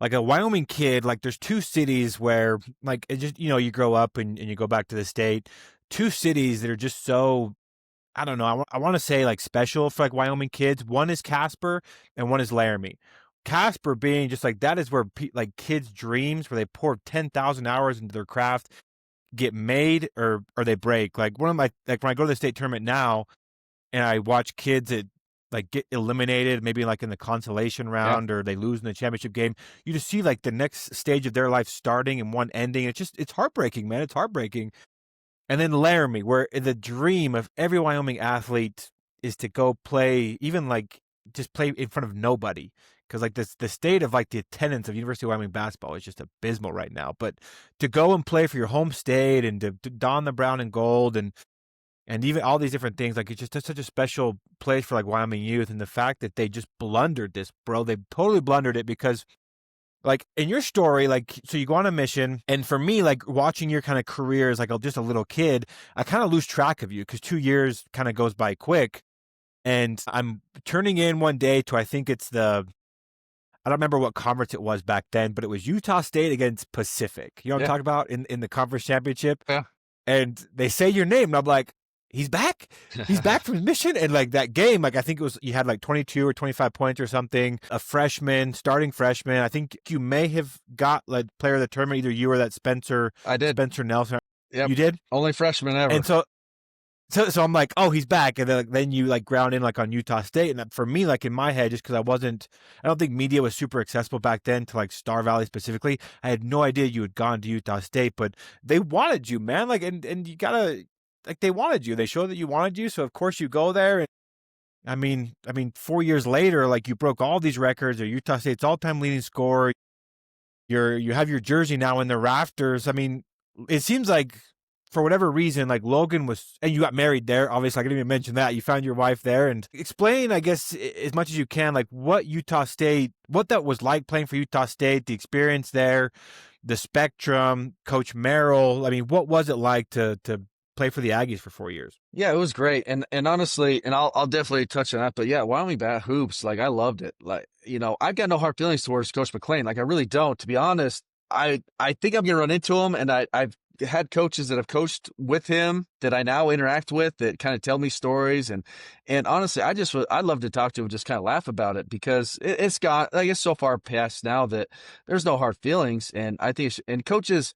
like a Wyoming kid, like there's two cities where like it just you grow up and you go back to the state. Two cities that are just so I don't know. I want to say like special for like Wyoming kids. One is Casper and one is Laramie. Casper being just like that is where like kids' dreams, where they pour 10,000 hours into their craft, get made or they break. Like one of my like when I go to the state tournament now and I watch kids that like get eliminated, maybe like in the consolation Yeah. round or they lose in the championship game. You just see like the next stage of their life starting and one ending. It's heartbreaking, man. It's heartbreaking. And then Laramie, where the dream of every Wyoming athlete is to go play, even like just play in front of nobody. Because like this, the state of like the attendance of University of Wyoming basketball is just abysmal right now. But to go and play for your home state and to don the brown and gold and even all these different things, like it's such a special place for like Wyoming youth. And the fact that they just blundered this, bro, they totally blundered it because like in your story, like so you go on a mission, and for me, like watching your kind of career as like just a little kid, I kind of lose track of you because 2 years kind of goes by quick. And I'm turning in one day to I think it's the I don't remember what conference it was back then, but it was Utah State against Pacific. You know what I'm Yeah. talking about in the conference championship, Yeah. and they say your name, and I'm like, he's back. He's back from his mission. And like that game, like I think it was you had like 22 or 25 points or something. A freshman, starting freshman. I think you may have got like player of the tournament. Either you or that I did. Spencer Nelson. Yep. You did. Only freshman ever. And so I'm like, oh, he's back. And then you like ground in like on Utah State. And that, for me, like in my head, just because I don't think media was super accessible back then to like Star Valley specifically. I had no idea you had gone to Utah State, but they wanted you, man. Like, and you gotta, like, they wanted you. They showed that you wanted you. So of course you go there. And I mean, 4 years later, like you broke all these records. Or Utah State's all-time leading scorer. You have your jersey now in the rafters. I mean, it seems like for whatever reason, like Logan was, and you got married there. Obviously, I didn't even mention that. You found your wife there, and explain, I guess, as much as you can, like what Utah State, what that was like playing for Utah State, the experience there, the spectrum, Coach Merrill. I mean, what was it like to play for the Aggies for 4 years? Yeah, it was great. And honestly, and I'll definitely touch on that, but yeah, Wyoming Bat Hoops, like I loved it. Like, I've got no hard feelings towards Coach McLean. Like I really don't, to be honest. I think I'm gonna run into him, and I've had coaches that have coached with him that I now interact with that kind of tell me stories, and honestly, I'd love to talk to him, just kind of laugh about it, because it's got, like, it's so far past now that there's no hard feelings. And I think and coaches,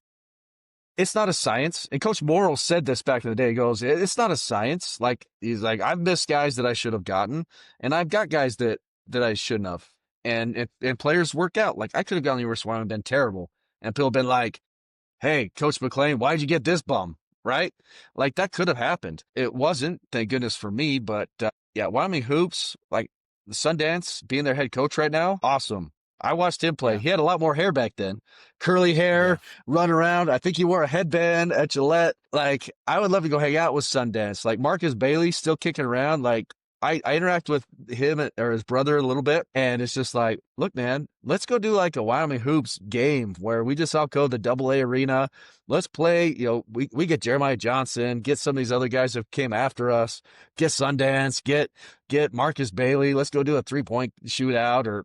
it's not a science. And Coach Morrill said this back in the day. He goes, it's not a science. Like, he's like, I've missed guys that I should have gotten, and I've got guys that I shouldn't have. And players work out. Like, I could have gone to the University of Wyoming and been terrible. And people have been like, hey, Coach McLean, why'd you get this bum? Right? Like, that could have happened. It wasn't, thank goodness for me. But yeah, Wyoming Hoops, like the Sundance, being their head coach right now, awesome. I watched him play. Yeah. He had a lot more hair back then. Curly hair, run around. I think he wore a headband at Gillette. Like, I would love to go hang out with Sundance. Like, Marcus Bailey still kicking around. Like, I interact with him or his brother a little bit, and it's just like, look, man, let's go do like a Wyoming Hoops game where we just all go to the AA arena. Let's play, we get Jeremiah Johnson, get some of these other guys that came after us, get Sundance, get Marcus Bailey. Let's go do a 3-point shootout. Or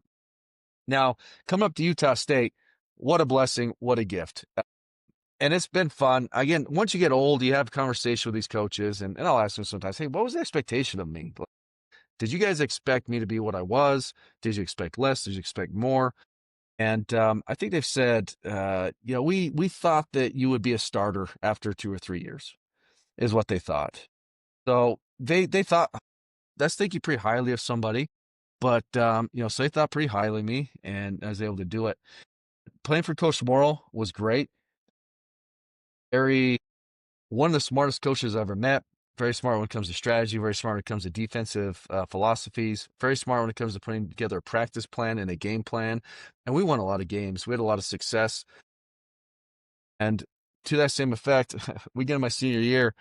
now, coming up to Utah State, what a blessing, what a gift. And it's been fun. Again, once you get old, you have a conversation with these coaches, and I'll ask them sometimes, hey, what was the expectation of me? Did you guys expect me to be what I was? Did you expect less? Did you expect more? And I think they've said, we thought that you would be a starter after 2 or 3 years, is what they thought. So they thought, that's thinking pretty highly of somebody. But, so they thought pretty highly of me, and I was able to do it. Playing for Coach Morrill was great. One of the smartest coaches I've ever met. Very smart when it comes to strategy, very smart when it comes to defensive philosophies, very smart when it comes to putting together a practice plan and a game plan. And we won a lot of games. We had a lot of success. And to that same effect, we get in my senior year,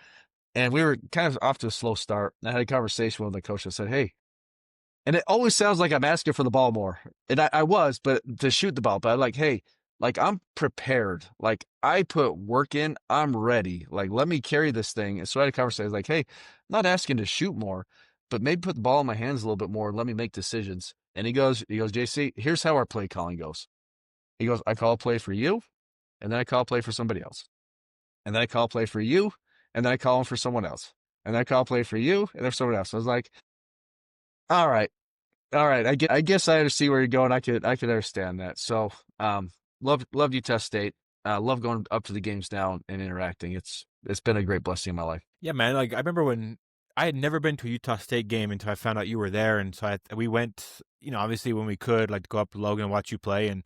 and we were kind of off to a slow start. And I had a conversation with the coach. I said, hey, and it always sounds like I'm asking for the ball more. And I was, but to shoot the ball. But I'm like, hey, like, I'm prepared. Like, I put work in. I'm ready. Like, let me carry this thing. And so I had a conversation. I was like, hey, I'm not asking to shoot more, but maybe put the ball in my hands a little bit more and let me make decisions. And he goes, Jaycee, here's how our play calling goes. He goes, I call a play for you, and then I call a play for somebody else. And then I call a play for you, and then I call him for someone else. And then I call a play for you, and there's someone else. I was like, all right. All right. I guess I see where you're going. I could understand that. So love Utah State. Love going up to the games now and interacting. It's been a great blessing in my life. Yeah, man. Like I remember when I had never been to a Utah State game until I found out you were there, and so we went. Obviously when we could, like to go up to Logan and watch you play, and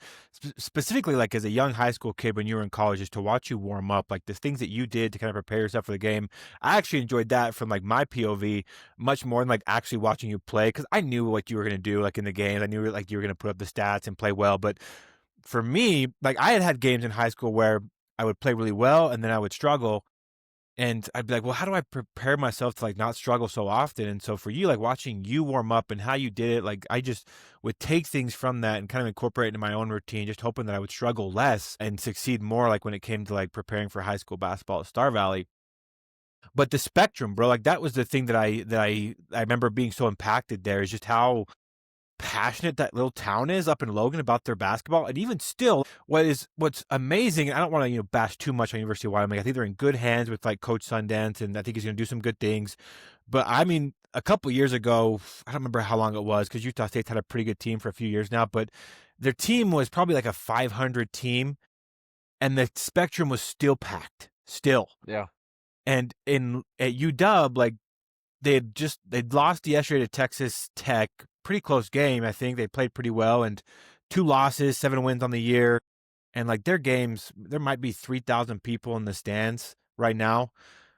specifically like as a young high school kid when you were in college, just to watch you warm up, like the things that you did to kind of prepare yourself for the game. I actually enjoyed that from like my POV much more than like actually watching you play because I knew what you were gonna do like in the games. I knew like you were gonna put up the stats and play well, but for me, like I had games in high school where I would play really well and then I would struggle and I'd be like, well, how do I prepare myself to like not struggle so often? And so for you, like watching you warm up and how you did it, like I just would take things from that and kind of incorporate it into my own routine, just hoping that I would struggle less and succeed more like when it came to like preparing for high school basketball at Star Valley. But the spectrum, bro, like that was the thing that I remember being so impacted there is just how passionate that little town is up in Logan about their basketball. And even still, what's amazing, and I don't want to, bash too much on University of Wyoming. I think they're in good hands with like Coach Sundance, and I think he's gonna do some good things. But I mean, a couple years ago, I don't remember how long it was, because Utah State's had a pretty good team for a few years now, but their team was probably like a 500 team, and the spectrum was still packed. Still. Yeah. And at UW, like they'd lost yesterday to Texas Tech. Pretty close game, I think. They played pretty well, and 2 losses, 7 wins on the year. And like their games, there might be 3,000 people in the stands right now.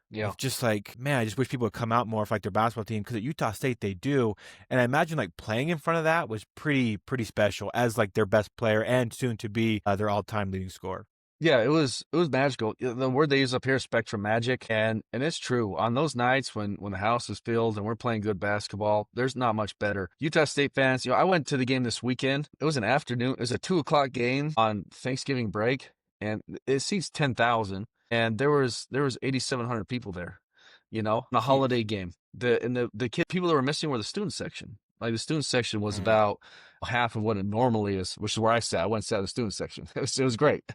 Yeah. Of just like, man, I just wish people would come out more for like their basketball team, because at Utah State they do. And I imagine like playing in front of that was pretty special as like their best player and soon to be their all-time leading scorer. Yeah, it was magical. The word they use up here is spectrum magic, and it's true. On those nights when the house is filled and we're playing good basketball, there's not much better. Utah State fans, I went to the game this weekend. It was an afternoon. It was a 2 o'clock game on Thanksgiving break, and it seats 10,000, and there was 8,700 people there. On a holiday game. The people that were missing were the student section. Like the student section was about half of what it normally is, which is where I sat. I went and sat in the student section. It was great.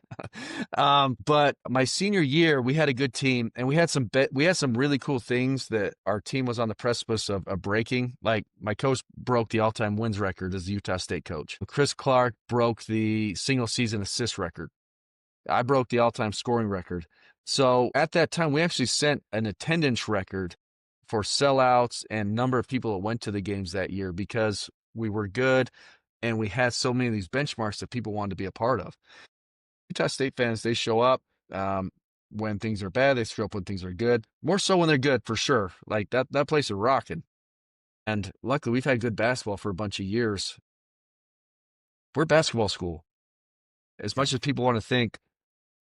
But my senior year, we had a good team, and we had some really cool things that our team was on the precipice of breaking. Like my coach broke the all-time wins record as the Utah State coach. Chris Clark broke the single season assist record. I broke the all-time scoring record. So at that time, we actually sent an attendance record for sellouts and number of people that went to the games that year because we were good and we had so many of these benchmarks that people wanted to be a part of. Utah State fans, they show up when things are bad. They show up when things are good. More so when they're good, for sure. Like that place is rocking. And luckily, we've had good basketball for a bunch of years. We're a basketball school. As much as people want to think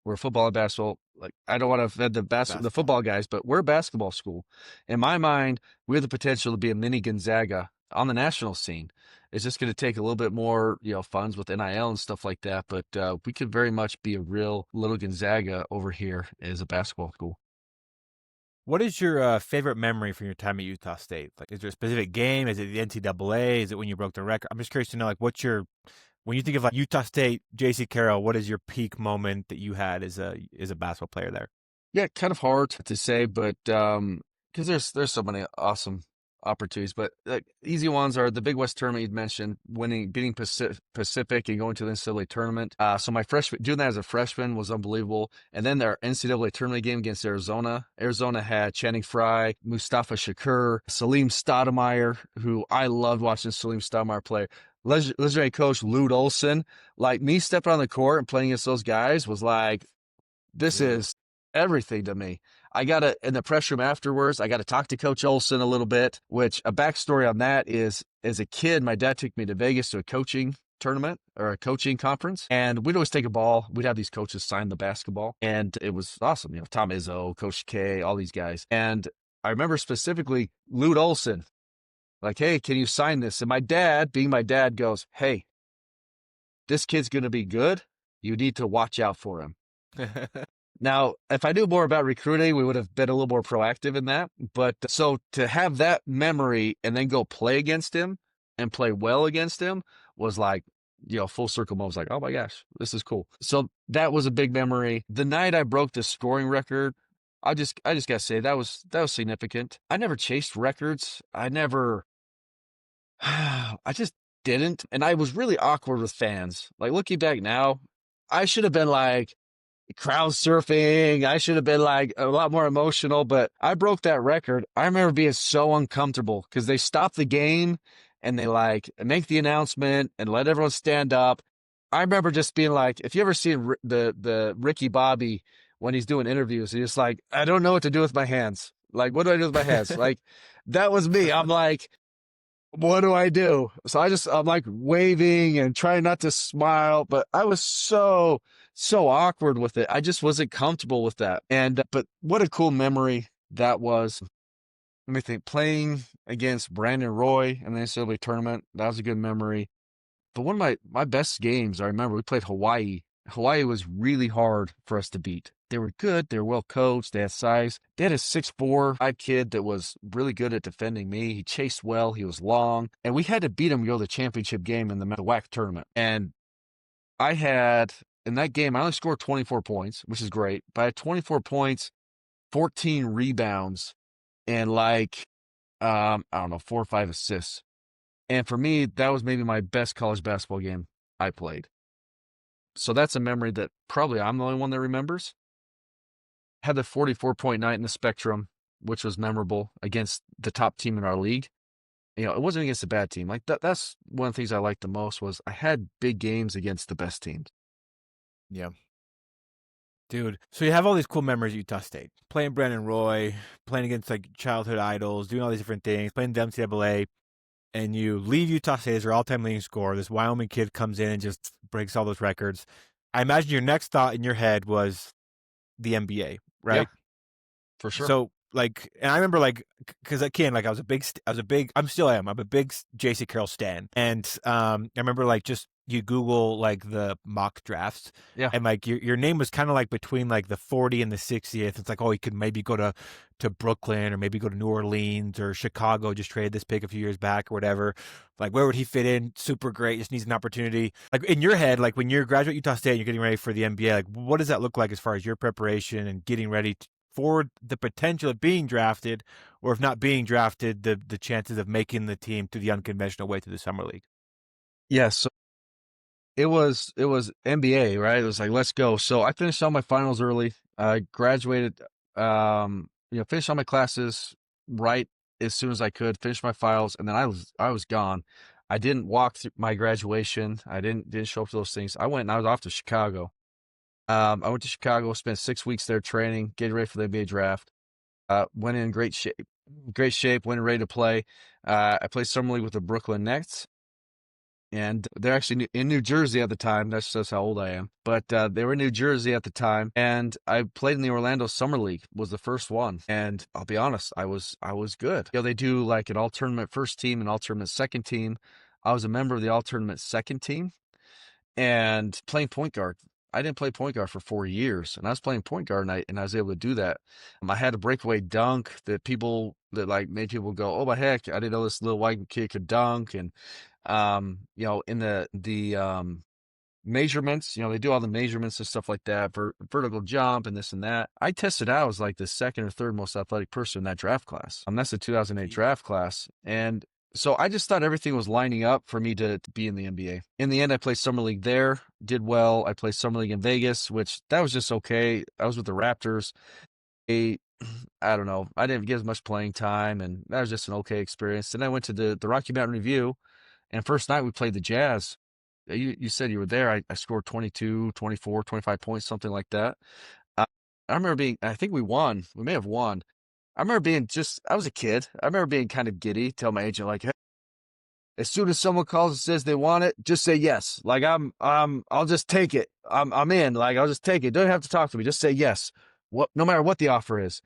we're football and basketball, like I don't want to offend the football guys, but we're a basketball school. In my mind, we have the potential to be a mini Gonzaga on the national scene. It's just going to take a little bit more, funds with NIL and stuff like that. But we could very much be a real little Gonzaga over here as a basketball school. What is your favorite memory from your time at Utah State? Like, is there a specific game? Is it the NCAA? Is it when you broke the record? I'm just curious to know, like, when you think of like Utah State, Jaycee Carroll, what is your peak moment that you had as a basketball player there? Yeah, kind of hard to say, but because there's so many awesome opportunities, but like easy ones are the Big West tournament you'd mentioned, beating Pacific and going to the NCAA tournament. So my doing that as a freshman was unbelievable. And then their NCAA tournament game against Arizona. Arizona had Channing Frye, Mustafa Shakur, Salim Stoudemire, who I loved watching Salim Stoudemire play. Legendary coach Lute Olson. Like me stepping on the court and playing against those guys was like, this is everything to me. I got to, in the press room afterwards, I got to talk to Coach Olson a little bit, which a backstory on that is, as a kid, my dad took me to Vegas to a coaching tournament or a coaching conference, and we'd always take a ball. We'd have these coaches sign the basketball, and it was awesome. Tom Izzo, Coach K, all these guys. And I remember specifically Lute Olson, like, hey, can you sign this? And my dad, being my dad, goes, hey, this kid's going to be good. You need to watch out for him. Now, if I knew more about recruiting, we would have been a little more proactive in that. But so to have that memory and then go play against him and play well against him was like, full circle moment. I was like, oh my gosh, this is cool. So that was a big memory. The night I broke the scoring record, I just gotta say that was significant. I never chased records. I just didn't. And I was really awkward with fans. Like looking back now, I should have been like crowd surfing. I should have been like a lot more emotional, but I broke that record. I remember being so uncomfortable because they stopped the game and they like make the announcement and let everyone stand up. I remember just being like, if you ever seen the Ricky Bobby when he's doing interviews, he's just like, I don't know what to do with my hands. Like, what do I do with my hands? Like, that was me. I'm like, what do I do? So I'm like waving and trying not to smile, but I was so awkward with it. I just wasn't comfortable with that. But what a cool memory that was. Let me think, playing against Brandon Roy in the NCAA tournament. That was a good memory. But one of my best games, I remember we played Hawaii. Hawaii was really hard for us to beat. They were good. They were well coached. They had size. They had a 6'4" kid that was really good at defending me. He chased well. He was long. And we had to beat him to go to the championship game in the WAC tournament. And I had, in that game, I only scored 24 points, which is great. But I had 24 points, 14 rebounds, and I don't know, 4 or 5 assists. And for me, that was maybe my best college basketball game I played. So that's a memory that probably I'm the only one that remembers. Had the 44-point night in the Spectrum, which was memorable against the top team in our league. It wasn't against a bad team. Like that's one of the things I liked the most was I had big games against the best teams. Yeah. Dude, so you have all these cool memories at Utah State. Playing Brandon Roy, playing against like childhood idols, doing all these different things, playing the NCAA, and you leave Utah State as your all-time leading scorer. This Wyoming kid comes in and just breaks all those records. I imagine your next thought in your head was the NBA, Yeah, right? for sure. So like, and I remember like, because again, like I'm still am. I'm a big Jaycee Carroll stan, and I remember like just you Google like the mock drafts, Yeah. and like your name was kind of like between like the 40 and the 60th. It's like, oh, he could maybe go to Brooklyn or maybe go to New Orleans or Chicago. Just traded this pick a few years back or whatever. Like, where would he fit in? Super great. Just needs an opportunity. Like in your head, like when you're graduate Utah State, and you're getting ready for the NBA. Like, what does that look like as far as your preparation and getting ready for the potential of being drafted, or if not being drafted, the chances of making the team to the unconventional way to the summer league? Yeah. So it was NBA, right? It was like, let's go. So I finished all my finals early. I graduated, finished all my classes right as soon as I could, finish my files, and then I was gone. I didn't walk through my graduation. I didn't show up to those things. I went and I was off to Chicago. I went to Chicago, spent 6 weeks there training, getting ready for the NBA draft. Went in great shape, went in ready to play. I played summer league with the Brooklyn Nets, and they're actually in New Jersey at the time. That's just how old I am. But they were in New Jersey at the time, and I played in the Orlando Summer League. Was the first one, and I'll be honest, I was good. They do like an all tournament first team and all tournament second team. I was a member of the all tournament second team, and playing point guard. I didn't play point guard for 4 years, and I was playing point guard, and I was able to do that. I had a breakaway dunk that like made people go, "Oh my heck!" I didn't know this little white kid could dunk, and in the measurements, they do all the measurements and stuff like that for vertical jump and this and that. I tested out as like the second or third most athletic person in that draft class. That's the 2008 draft class, and so I just thought everything was lining up for me to be in the NBA. In the end, I played summer league there, did well. I played summer league in Vegas, which that was just okay. I was with the Raptors. I don't know. I didn't get as much playing time, and that was just an okay experience. Then I went to the Rocky Mountain Review, and first night we played the Jazz. You said you were there. I scored 22, 24, 25 points, something like that. Uh, I remember I think we won. We may have won. I remember I was a kid. I remember being kind of giddy, tell my agent, like, hey, as soon as someone calls and says they want it, just say yes. Like I'll just take it. I'm in. Like I'll just take it. Don't have to talk to me. Just say yes. No matter what the offer is.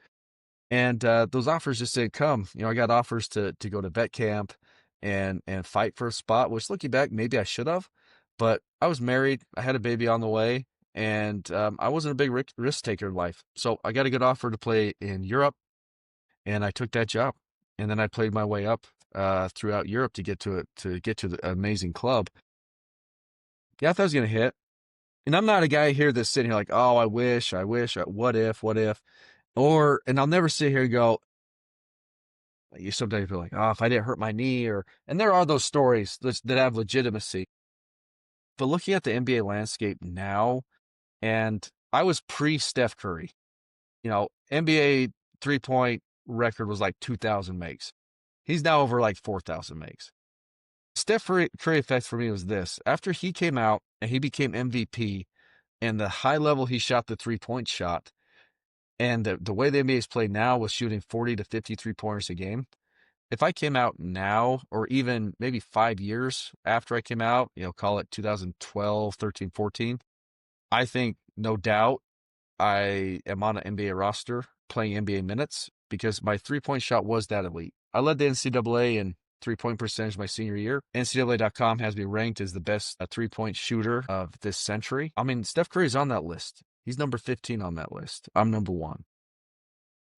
And those offers just didn't come. I got offers to go to vet camp and fight for a spot, which looking back, maybe I should have. But I was married. I had a baby on the way, and I wasn't a big risk taker in life. So I got a good offer to play in Europe, and I took that job. And then I played my way up throughout Europe to get to the amazing club. Yeah, I thought it was going to hit. And I'm not a guy here that's sitting here like, oh, I wish, what if, what if? And I'll never sit here and go, you sometimes feel like, oh, if I didn't hurt my knee, and there are those stories that have legitimacy. But looking at the NBA landscape now, and I was pre Steph Curry, NBA 3-point record was like 2,000 makes. He's now over like 4,000 makes. Steph Curry effect for me was this. After he came out and he became MVP, and the high level he shot the 3-point shot, and the way the NBA is played now with shooting 40 to 53 pointers a game, if I came out now, or even maybe 5 years after I came out, call it 2012, 13, 14, I think no doubt I am on an NBA roster playing NBA minutes because my 3-point shot was that elite. I led the NCAA in 3-point percentage my senior year. NCAA.com has me ranked as the best 3-point shooter of this century. I mean, Steph Curry's on that list. He's number 15 on that list. I'm number 1.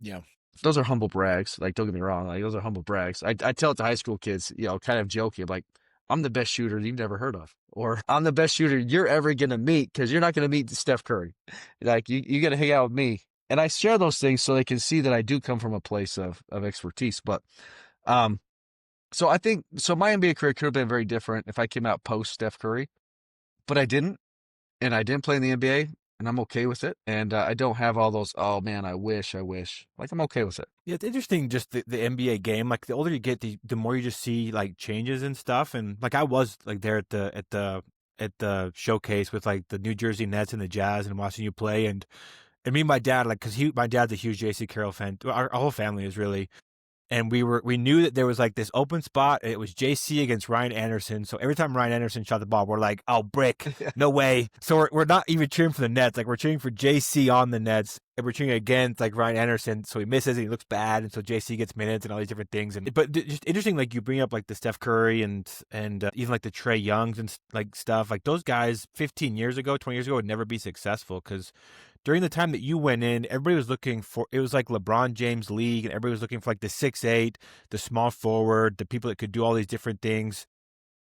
Yeah. Those are humble brags. Like, don't get me wrong. Like, those are humble brags. I tell it to high school kids, kind of joking, like, I'm the best shooter you've never heard of, or I'm the best shooter you're ever going to meet because you're not going to meet Steph Curry. Like, you got to hang out with me. And I share those things so they can see that I do come from a place of expertise. But, so I think, my NBA career could have been very different if I came out post Steph Curry, but I didn't. And I didn't play in the NBA, and I'm okay with it. And I don't have all those, oh man, I wish. Like, I'm okay with it. Yeah, it's interesting just the NBA game. Like the older you get, the more you just see like changes and stuff. And like I was like there at the showcase with like the New Jersey Nets and the Jazz and watching you play and me and my dad, like, cause my dad's a huge Jaycee Carroll fan. Our whole family is really. And we knew that there was like this open spot. It was JC against Ryan Anderson. So every time Ryan Anderson shot the ball, we're like, oh, brick, no way. So we're not even cheering for the Nets. Like we're cheering for JC on the Nets. And we're cheering against like Ryan Anderson. So he misses and he looks bad. And so JC gets minutes and all these different things. But just interesting, like you bring up like the Steph Curry and even like the Trae Youngs and like stuff. Like those guys 15 years ago, 20 years ago would never be successful because during the time that you went in, everybody was looking for, it was like LeBron James league, and everybody was looking for like the 6'8", the small forward, the people that could do all these different things.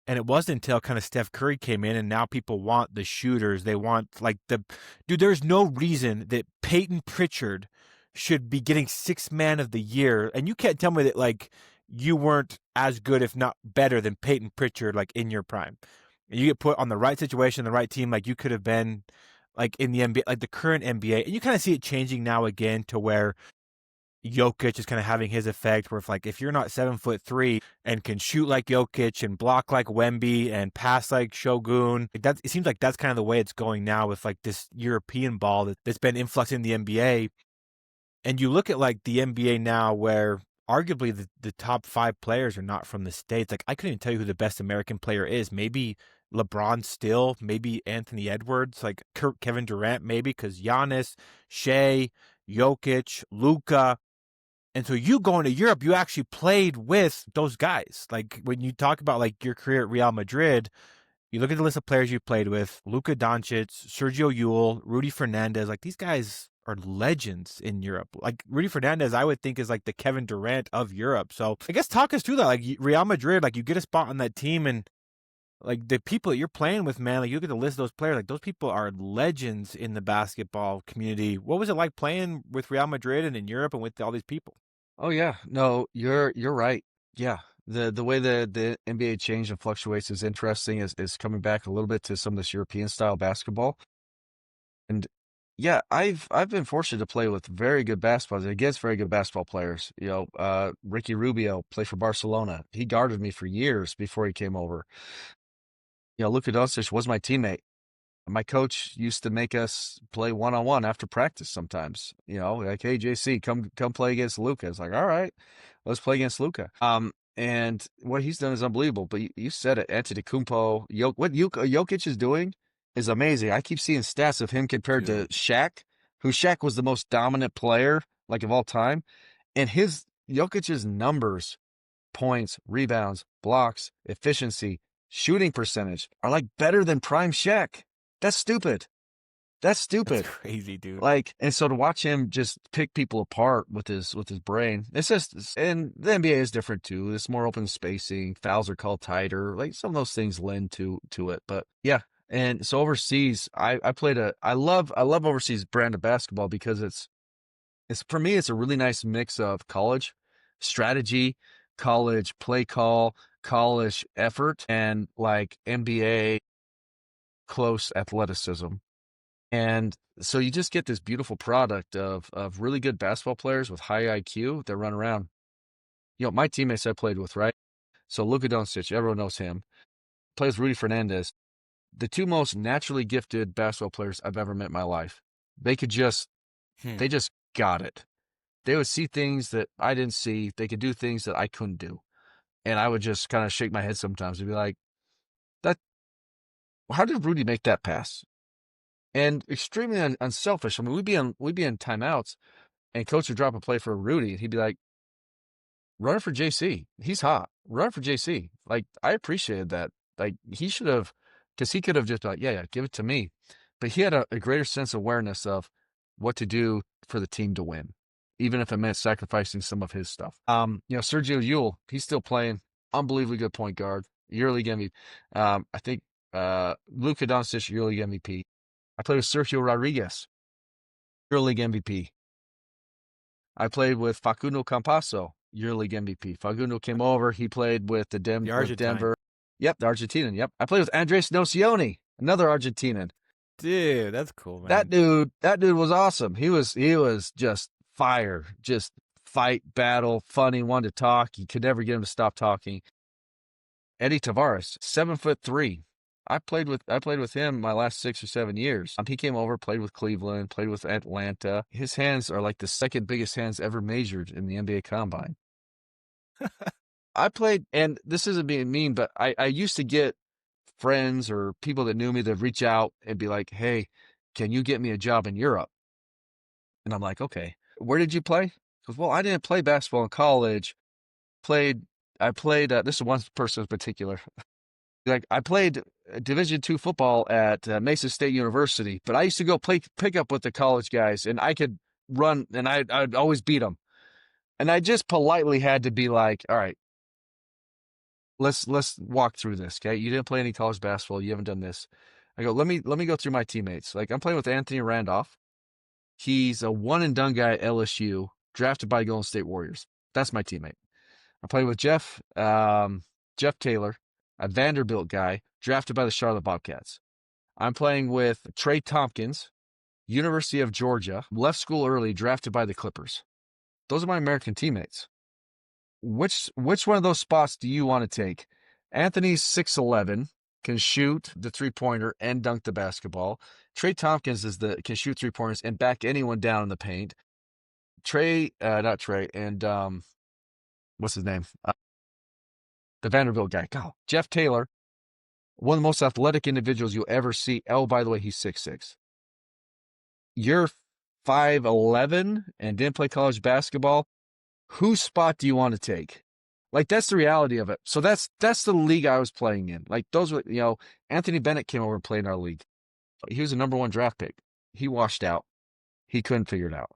And it wasn't until kind of Steph Curry came in, and now people want the shooters. They want like dude, there's no reason that Peyton Pritchard should be getting 6th man of the year. And you can't tell me that like you weren't as good, if not better than Peyton Pritchard, like in your prime. You get put on the right situation, the right team, like you could have been like in the NBA, like the current NBA. And you kind of see it changing now again to where Jokic is kind of having his effect where if you're not 7'3" and can shoot like Jokic and block like Wemby and pass like Shogun, it seems like that's kind of the way it's going now with like this European ball that's been influxing the NBA. And you look at like the NBA now where arguably the top 5 players are not from the States. Like I couldn't even tell you who the best American player is. Maybe LeBron still, maybe Anthony Edwards, like Kevin Durant, maybe because Giannis, Shea, Jokic, Luka. And so you going to Europe, you actually played with those guys. Like when you talk about like your career at Real Madrid, you look at the list of players you played with: Luka Doncic, Sergio Llull, Rudy Fernandez. Like these guys are legends in Europe. Like Rudy Fernandez, I would think is like the Kevin Durant of Europe. So I guess talk us through that. Like Real Madrid, like you get a spot on that team, and like the people that you're playing with, man. Like you look at the list of those players. Like those people are legends in the basketball community. What was it like playing with Real Madrid and in Europe and with all these people? Oh yeah, no, you're right. Yeah, the way the NBA changed and fluctuates is interesting. Is coming back a little bit to some of this European style basketball, and yeah, I've been fortunate to play with very good basketball against very good basketball players. Ricky Rubio played for Barcelona. He guarded me for years before he came over. Luka Doncic was my teammate. My coach used to make us play one-on-one after practice sometimes. Like, hey, JC, come play against Luka. It's like, all right, let's play against Luka. And what he's done is unbelievable. But you said it, Antetokounmpo. What Jokic is doing is amazing. I keep seeing stats of him compared to Shaq, who Shaq was the most dominant player, like, of all time. And Jokic's numbers, points, rebounds, blocks, efficiency, shooting percentage are like better than prime Shaq. That's stupid. That's Crazy, dude. Like, and so to watch him just pick people apart with his brain, it's just, and the NBA is different too. It's more open spacing. Fouls are called tighter. Like some of those things lend to it. But yeah, And so overseas, I love overseas brand of basketball because it's for me, it's a really nice mix of college strategy, college play call, college effort, and like NBA close athleticism. And so you just get this beautiful product of really good basketball players with high IQ that run around. My teammates I played with, right? So Luka Doncic, everyone knows him. Plays Rudy Fernandez, the two most naturally gifted basketball players I've ever met in my life. They could just Hmm. they just got it. They would see things that I didn't see. They could do things that I couldn't do. And I would just kind of shake my head sometimes and be like, that how did Rudy make that pass? And extremely unselfish. I mean, we'd be in timeouts and coach would drop a play for Rudy and he'd be like, run it for JC. He's hot. Run it for JC. Like, I appreciated that. Like, he should have, because he could have just like, yeah, give it to me. But he had a greater sense of awareness of what to do for the team to win, even if it meant sacrificing some of his stuff. Sergio Yule, he's still playing. Unbelievably good point guard. EuroLeague MVP. I think Luka Doncic, EuroLeague MVP. I played with Sergio Rodriguez, EuroLeague MVP. I played with Facundo Campasso, EuroLeague MVP. Facundo came over. He played with The with Argentine. Denver. Yep, the Argentinian. Yep. I played with Andres Nocioni, another Argentinian. Dude, that's cool, That man. dude was awesome. He was just fire, just fight, battle, funny, wanted to talk. You could never get him to stop talking. Eddie Tavares, 7'3". I played with him my last 6 or 7 years. He came over, played with Cleveland, played with Atlanta. His hands are like the second biggest hands ever measured in the NBA Combine. I played, and this isn't being mean, but I used to get friends or people that knew me that reach out and be like, "Hey, can you get me a job in Europe?" And I'm like, "Okay, where did you play?" Because, well, I didn't play basketball in college. Played, I played. This is one person in particular. Like I played Division II football at Mesa State University, but I used to go play pickup with the college guys, and I could run, and I'd always beat them. And I just politely had to be like, "All right, let's walk through this, okay? You didn't play any college basketball, you haven't done this." I go, let me go through my teammates. Like I'm playing with Anthony Randolph. He's a one and done guy at LSU, drafted by Golden State Warriors. That's my teammate. I play with Jeff Taylor, a Vanderbilt guy, drafted by the Charlotte Bobcats. I'm playing with Trey Tompkins, University of Georgia, left school early, drafted by the Clippers. Those are my American teammates. Which one of those spots do you want to take? Anthony's 6'11", can shoot the three-pointer and dunk the basketball. Trey Tompkins can shoot three-pointers and back anyone down in the paint. Not Trey, and what's his name? The Vanderbilt guy. God, Jeff Taylor, one of the most athletic individuals you'll ever see. Oh, by the way, he's 6'6". You're 5'11" and didn't play college basketball. Whose spot do you want to take? Like that's the reality of it. So that's the league I was playing in. Like those were, Anthony Bennett came over and played in our league. He was a number one draft pick. He washed out. He couldn't figure it out.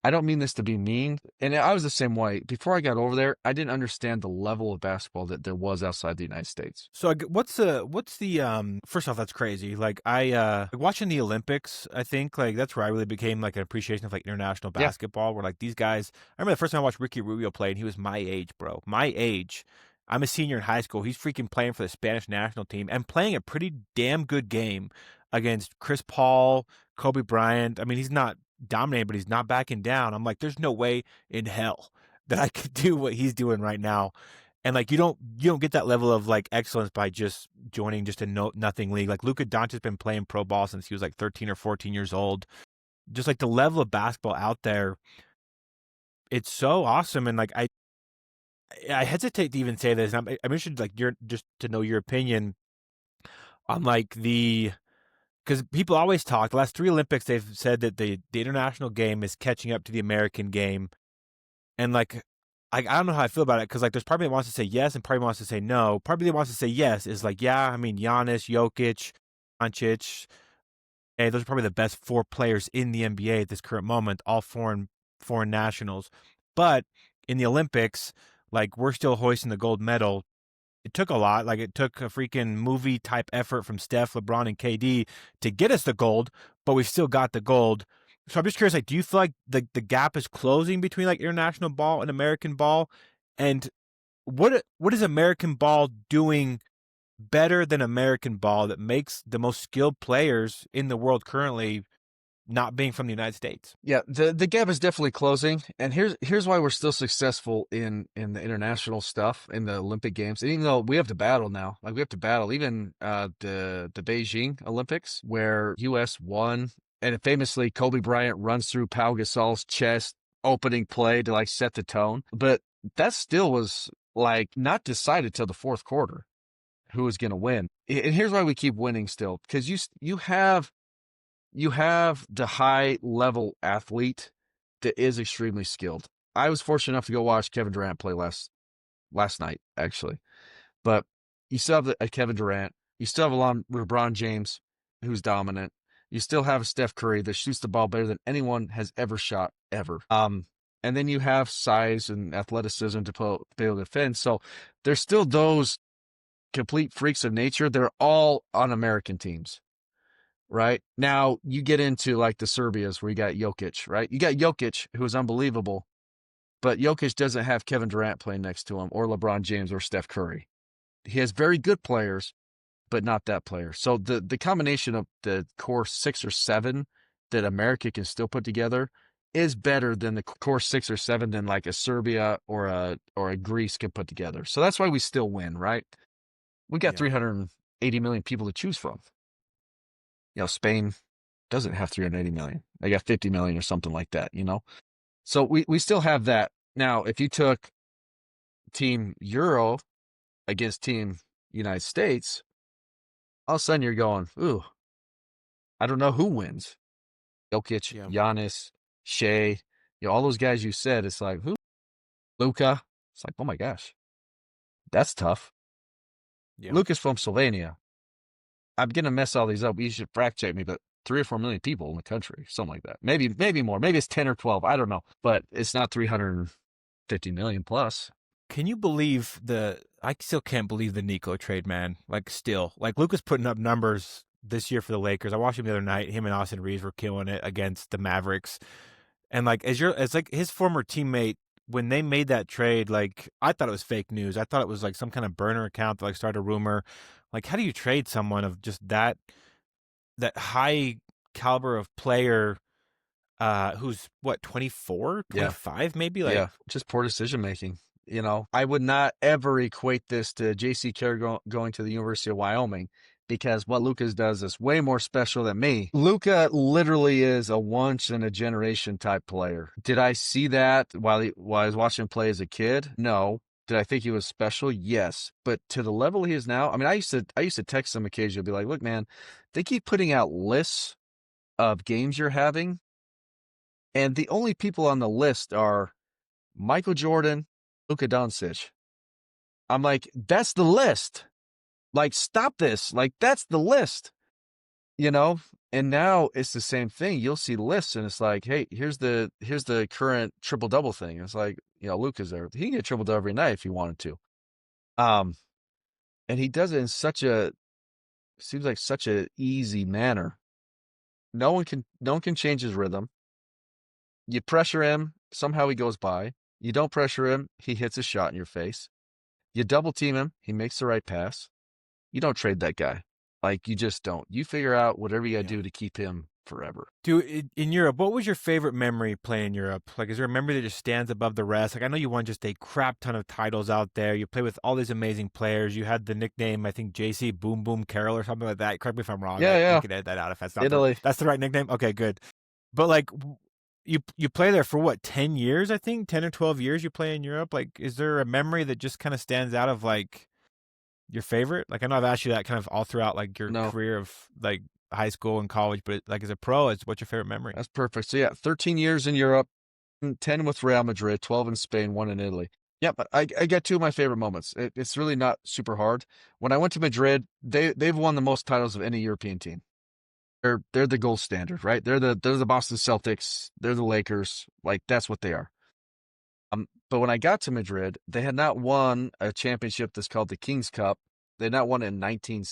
I don't mean this to be mean, and I was the same way. Before I got over there, I didn't understand the level of basketball that there was outside the United States. So what's the first off, that's crazy. Like like watching the Olympics, I think like that's where I really became like an appreciation of like international Yeah, basketball where like these guys, I remember the first time I watched Ricky Rubio play and he was my age, bro. My age. I'm a senior in high school. He's freaking playing for the Spanish national team and playing a pretty damn good game against Chris Paul, Kobe Bryant. I mean, he's not dominating, but he's not backing down. I'm like, there's no way in hell that I could do what he's doing right now. And like you don't get that level of like excellence by just joining just a nothing league. Like Luka Doncic's been playing pro ball since he was like 13 or 14 years old. Just like the level of basketball out there, it's so awesome. And like I hesitate to even say this. And I'm interested like your just to know your opinion on like the because people always talk the last three Olympics they've said that the international game is catching up to the American game. And like I don't know how I feel about it because like there's part of me that wants to say yes and part of me wants to say no. Part of me that wants to say yes is like, yeah, I mean Giannis, Jokic, Doncic, hey, those are probably the best four players in the NBA at this current moment, all foreign nationals. But in the Olympics, like we're still hoisting the gold medal it took a lot. Like it took a freaking movie type effort from Steph, LeBron, and KD to get us the gold, but we still got the gold. So I'm just curious, like, do you feel like the gap is closing between like international ball and American ball? And what is American ball doing better than American ball that makes the most skilled players in the world currently not being from the United States? Yeah, the gap is definitely closing, and here's why we're still successful in the international stuff in the Olympic Games. And even though we have to battle now, like we have to battle even the Beijing Olympics where U.S. won, and famously Kobe Bryant runs through Pau Gasol's chest opening play to like set the tone, but that still was like not decided till the fourth quarter who was going to win. And here's why we keep winning still, because you have the high level athlete that is extremely skilled. I was fortunate enough to go watch Kevin Durant play last night, actually. But you still have a Kevin Durant. You still have a LeBron James, who's dominant. You still have a Steph Curry that shoots the ball better than anyone has ever shot ever. And then you have size and athleticism to be able to defend. So there's still those complete freaks of nature. They're all on American teams. Right now, you get into like the Serbias where you got Jokic, right? You got Jokic, who is unbelievable, but Jokic doesn't have Kevin Durant playing next to him or LeBron James or Steph Curry. He has very good players, but not that player. So the combination of the core 6 or 7 that America can still put together is better than the core 6 or 7 than like a Serbia or a Greece can put together. So that's why we still win, right? We got 380 million people to choose from. Spain doesn't have 380 million. They got 50 million or something like that, So we still have that. Now, if you took Team Euro against Team United States, all of a sudden you're going, ooh, I don't know who wins. Jokic, Giannis, Shea, all those guys you said, it's like, who? Luka. It's like, oh my gosh, that's tough. Luka's from Slovenia. I'm going to mess all these up. You should fact check me, but 3 or 4 million people in the country, something like that. Maybe more. Maybe it's 10 or 12. I don't know. But it's not 350 million plus. Can you believe I still can't believe the Nico trade, man. Like, still. Like, Luka's putting up numbers this year for the Lakers. I watched him the other night. Him and Austin Reeves were killing it against the Mavericks. And, like, as like his former teammate, when they made that trade, like, I thought it was fake news. I thought it was like some kind of burner account that like started a rumor. Like, how do you trade someone of just that high caliber of player who's what, 24, 25 maybe? Like, just poor decision making. I would not ever equate this to Jaycee Carroll going to the University of Wyoming, because what Luka does is way more special than me. Luka literally is a once in a generation type player. Did I see that while I was watching him play as a kid? No. Did I think he was special? Yes. But to the level he is now, I mean, I used to text him occasionally, be like, look, man, they keep putting out lists of games you're having, and the only people on the list are Michael Jordan, Luka Doncic. I'm like, that's the list. Like, stop this. Like, that's the list. And now it's the same thing. You'll see lists and it's like, hey, here's the current triple double thing. It's like, Luka's there. He can get triple double every night if he wanted to. And he does it in seems like such a easy manner. No one can change his rhythm. You pressure him, somehow he goes by. You don't pressure him, he hits a shot in your face. You double team him, he makes the right pass. You don't trade that guy. Like, you just don't. You figure out whatever you got to do to keep him forever. Dude, in Europe, what was your favorite memory playing in Europe? Like, is there a memory that just stands above the rest? Like, I know you won just a crap ton of titles out there. You play with all these amazing players. You had the nickname, I think, Jaycee Boom Boom Carroll or something like that. Correct me if I'm wrong. Yeah. You can edit that out if that's not Italy. that's the right nickname. Okay, good. But like, you play there for what, 10 years? I think 10 or 12 years. You play in Europe. Like, is there a memory that just kind of stands out of like your favorite? Like, I know I've asked you that kind of all throughout like your career of like high school and college, but like as a pro, what's your favorite memory? That's perfect. So yeah, 13 years in Europe, 10 with Real Madrid, 12 in Spain, 1 in Italy. Yeah, but I get 2 of my favorite moments. It's really not super hard. When I went to Madrid, they've won the most titles of any European team. They're the gold standard, right? They're the Boston Celtics. They're the Lakers. Like, that's what they are. But when I got to Madrid, they had not won a championship that's called the King's Cup. They had not won it in 19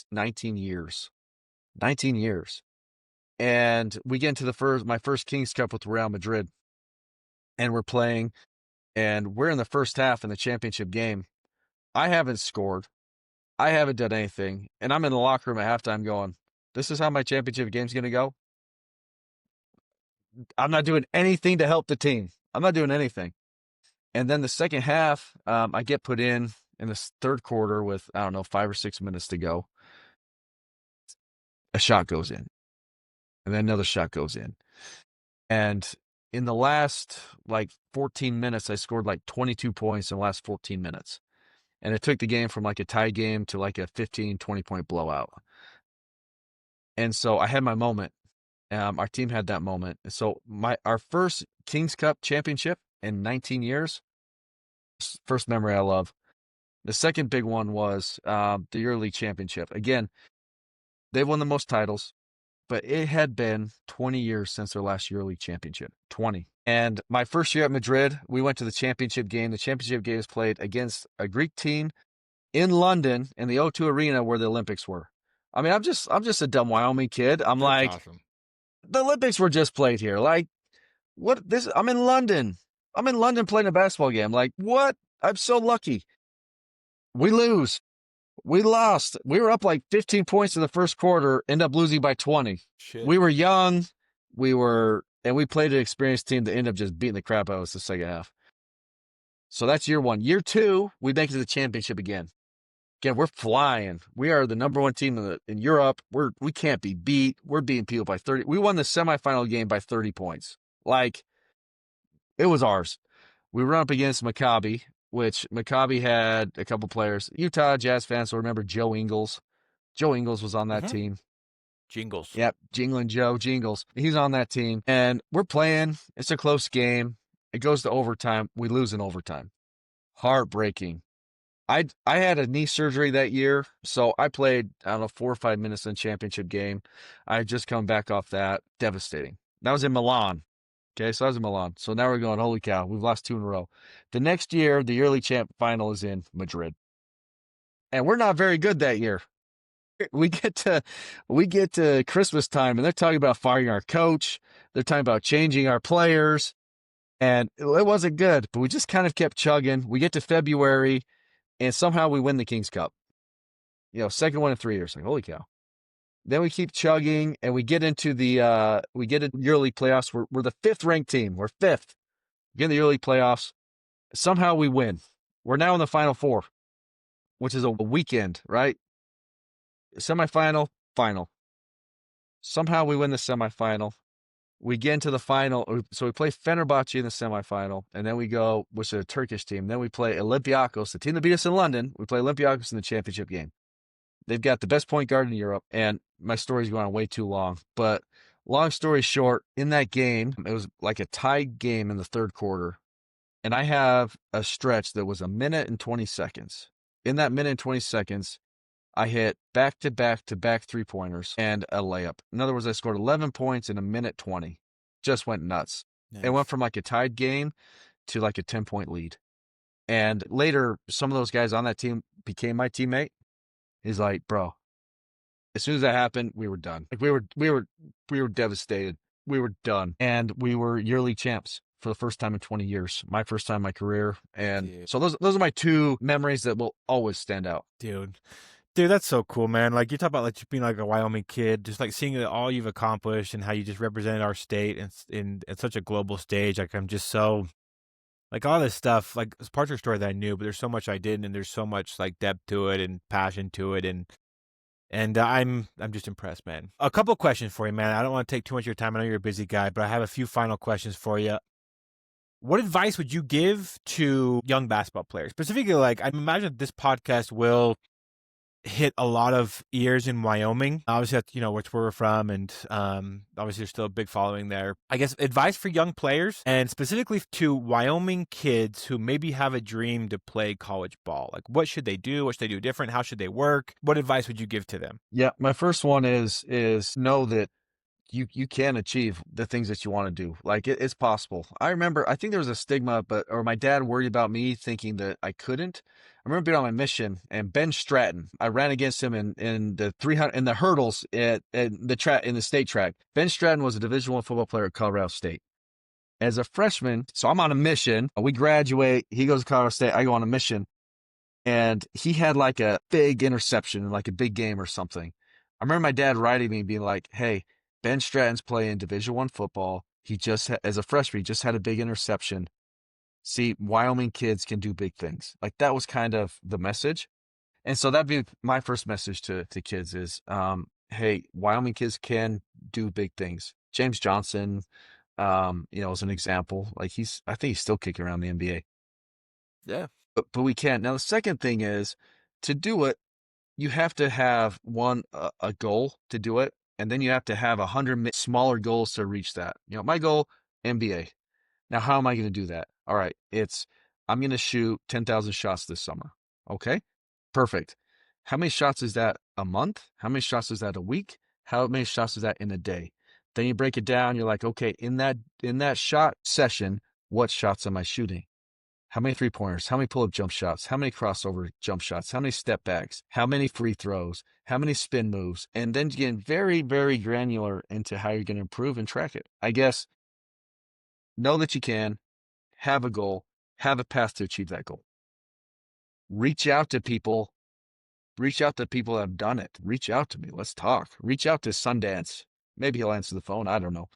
years. 19 years. And we get into my first King's Cup with Real Madrid. And we're playing, and we're in the first half in the championship game. I haven't scored. I haven't done anything. And I'm in the locker room at halftime going, this is how my championship game's going to go? I'm not doing anything to help the team. I'm not doing anything. And then the second half, I get put in this third quarter with, I don't know, 5 or 6 minutes to go. A shot goes in. And then another shot goes in. And in the last 14 minutes, I scored 22 points in the last 14 minutes. And it took the game from a tie game to a 15, 20-point blowout. And so I had my moment. Our team had that moment. And so our first King's Cup championship in 19 years, first memory I love. The second big one was the EuroLeague championship. Again, they won the most titles, but it had been 20 years since their last EuroLeague championship. 20. And my first year at Madrid, we went to the championship game. The championship game was played against a Greek team in London in the O2 Arena where the Olympics were. I mean, I'm just a dumb Wyoming kid. I'm That's awesome. The Olympics were just played here. What this? I'm in London. I'm in London playing a basketball game. What? I'm so lucky. We lose. We lost. We were up 15 points in the first quarter, end up losing by 20. Shit. We were young. And we played an experienced team that ended up just beating the crap out of us the second half. So that's year one. Year two, we make it to the championship again. Again, we're flying. We are the number one team in Europe. We can't be beat. We're beating people by 30. We won the semifinal game by 30 points. It was ours. We run up against Maccabi, which Maccabi had a couple players. Utah Jazz fans will remember Joe Ingles. Joe Ingles was on that team. Jingles. Yep, Jingling Joe, Jingles. He's on that team. And we're playing. It's a close game. It goes to overtime. We lose in overtime. Heartbreaking. I had a knee surgery that year, so I played, 4 or 5 minutes in the championship game. I had just come back off that. Devastating. That was in Milan. Okay, so I was in Milan. So now we're going, holy cow, we've lost 2 in a row. The next year, the yearly champ final is in Madrid. And we're not very good that year. We get to Christmas time, and they're talking about firing our coach. They're talking about changing our players. And it wasn't good, but we just kind of kept chugging. We get to February, and somehow we win the King's Cup. Second one in 3 years. Holy cow. Then we keep chugging, and we get into the EuroLeague playoffs. We're the 5th ranked team. We're 5th. We get in the EuroLeague playoffs. Somehow we win. We're now in the Final Four, which is a weekend, right? Semifinal, final. Somehow we win the semifinal. We get into the final. So we play Fenerbahce in the semifinal, and then we go, which is a Turkish team. Then we play Olympiacos, the team that beat us in London. We play Olympiacos in the championship game. They've got the best point guard in Europe, and my story's going on way too long. But long story short, in that game, it was like a tied game in the third quarter, and I have a stretch that was 1 minute and 20 seconds. In that minute and 20 seconds, I hit back-to-back-to-back three-pointers and a layup. In other words, I scored 11 points in 1:20. Just went nuts. Nice. It went from a tied game to a 10-point lead. And later, some of those guys on that team became my teammate. He's like, bro, as soon as that happened, we were done. We were devastated. We were done. And we were EuroLeague champs for the first time in 20 years. My first time in my career. And so those are my 2 memories that will always stand out. Dude, that's so cool, man. You talk about just being a Wyoming kid, just seeing all you've accomplished and how you just represented our state in such a global stage. I'm just so all this stuff. It's part of your story that I knew, but there's so much I didn't, and there's so much depth to it and passion to it, and I'm just impressed, man. A couple questions for you, man. I don't want to take too much of your time. I know you're a busy guy, but I have a few final questions for you. What advice would you give to young basketball players? Specifically, I imagine this podcast will hit a lot of ears in Wyoming. Obviously, that's, which where we're from, and obviously there's still a big following there. I guess advice for young players, and specifically to Wyoming kids who maybe have a dream to play college ball. What should they do? What should they do different? How should they work? What advice would you give to them? Yeah, my first one is know that you can achieve the things that you want to do. Like it's possible. I think there was a stigma, or my dad worried about me thinking that I couldn't. I remember being on my mission and Ben Stratton. I ran against him in the 300 in the hurdles at the track in the state track. Ben Stratton was a Division I football player at Colorado State. As a freshman, so I'm on a mission. We graduate. He goes to Colorado State. I go on a mission, and he had like a big interception, like a big game or something. I remember my dad writing me being like, "Hey, Ben Stratton's playing Division I football. He just as a freshman, he just had a big interception. See, Wyoming kids can do big things." Like that was kind of the message. And so that'd be my first message to kids is, hey, Wyoming kids can do big things. James Johnson, as an example, like I think he's still kicking around the NBA, Yeah. but we can't. Now, the second thing is to do it, you have to have a goal to do it. And then you have to have 100 smaller goals to reach that. My goal, NBA. Now, how am I going to do that? All right. I'm going to shoot 10,000 shots this summer. Okay. Perfect. How many shots is that a month? How many shots is that a week? How many shots is that in a day? Then you break it down. You're like, okay, in that shot session, what shots am I shooting? How many 3-pointers? How many pull-up jump shots? How many crossover jump shots? How many step backs? How many free throws? How many spin moves? And then getting very, very granular into how you're going to improve and track it. I guess know that you can, have a goal, have a path to achieve that goal. Reach out to people that have done it. Reach out to me. Let's talk. Reach out to Sundance. Maybe he'll answer the phone. I don't know.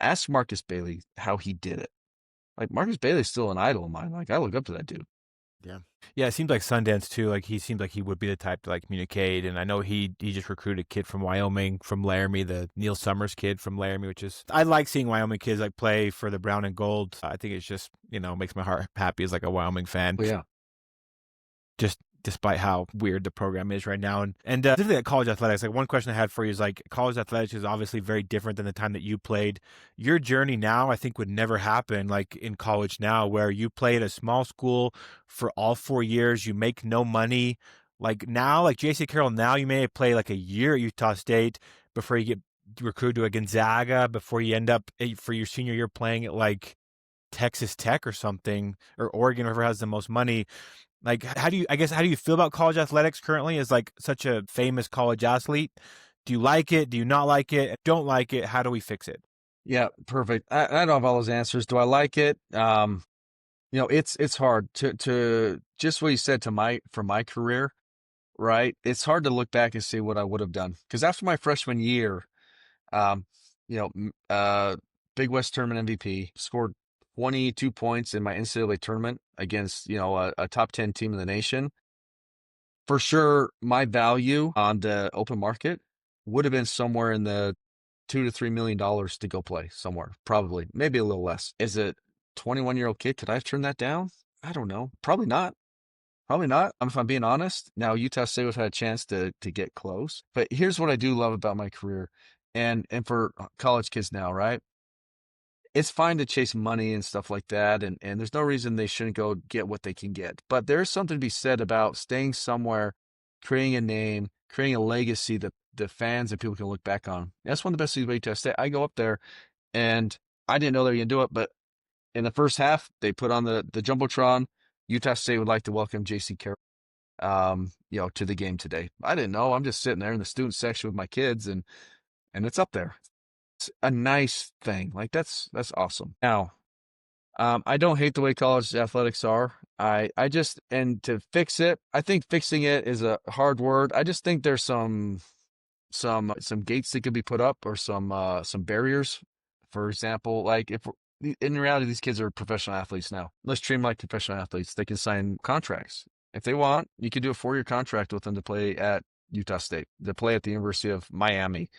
Ask Marcus Bailey how he did it. Like, Marcus Bailey's still an idol of mine. Like, I look up to that dude. Yeah. Yeah, it seems like Sundance too. Like he seems like he would be the type to like communicate. And I know he just recruited a kid from Wyoming, from Laramie, the Neil Summers kid from Laramie, which is I like seeing Wyoming kids like play for the brown and gold. I think it's just makes my heart happy as like a Wyoming fan. Oh, yeah. Just despite how weird the program is right now. And specifically at college athletics, like one question I had for you is like college athletics is obviously very different than the time that you played. Your journey now, I think, would never happen like in college now, where you play at a small school for all 4 years, you make no money. Like now, like Jaycee Carroll, now you may play like a year at Utah State before you get recruited to a Gonzaga, before you end up for your senior year playing at like Texas Tech or something, or Oregon, whoever has the most money. Like, how do you feel about college athletics currently as like such a famous college athlete? Do you like it? Do you not like it? Don't like it? How do we fix it? Yeah, perfect. I don't have all those answers. Do I like it? It's hard to just what you said for my career, right? It's hard to look back and see what I would have done. Because after my freshman year, um, you know, m- uh, Big West tournament MVP, scored 22 points in my NCAA tournament against, a top 10 team in the nation. For sure, my value on the open market would have been somewhere in the $2 to $3 million to go play somewhere, probably, maybe a little less. As a 21-year-old kid, could I have turned that down? I don't know. Probably not. Probably not. If I'm being honest. Now, Utah State would have had a chance to get close. But here's what I do love about my career, and for college kids now, right? It's fine to chase money and stuff like that, and there's no reason they shouldn't go get what they can get. But there's something to be said about staying somewhere, creating a name, creating a legacy that the fans and people can look back on. That's one of the best things about Utah State. I go up there, and I didn't know they were going to do it, but in the first half, they put on the Jumbotron. Utah State would like to welcome Jaycee Carroll, to the game today. I didn't know. I'm just sitting there in the student section with my kids, and it's up there. It's a nice thing. Like that's awesome. Now, I don't hate the way college athletics are. I just, and to fix it, I think fixing it is a hard word. I just think there's some gates that could be put up, or some barriers. For example, like if in reality these kids are professional athletes now. Let's treat them like professional athletes. They can sign contracts if they want. You could do a 4-year contract with them to play at Utah State, to play at the University of Miami.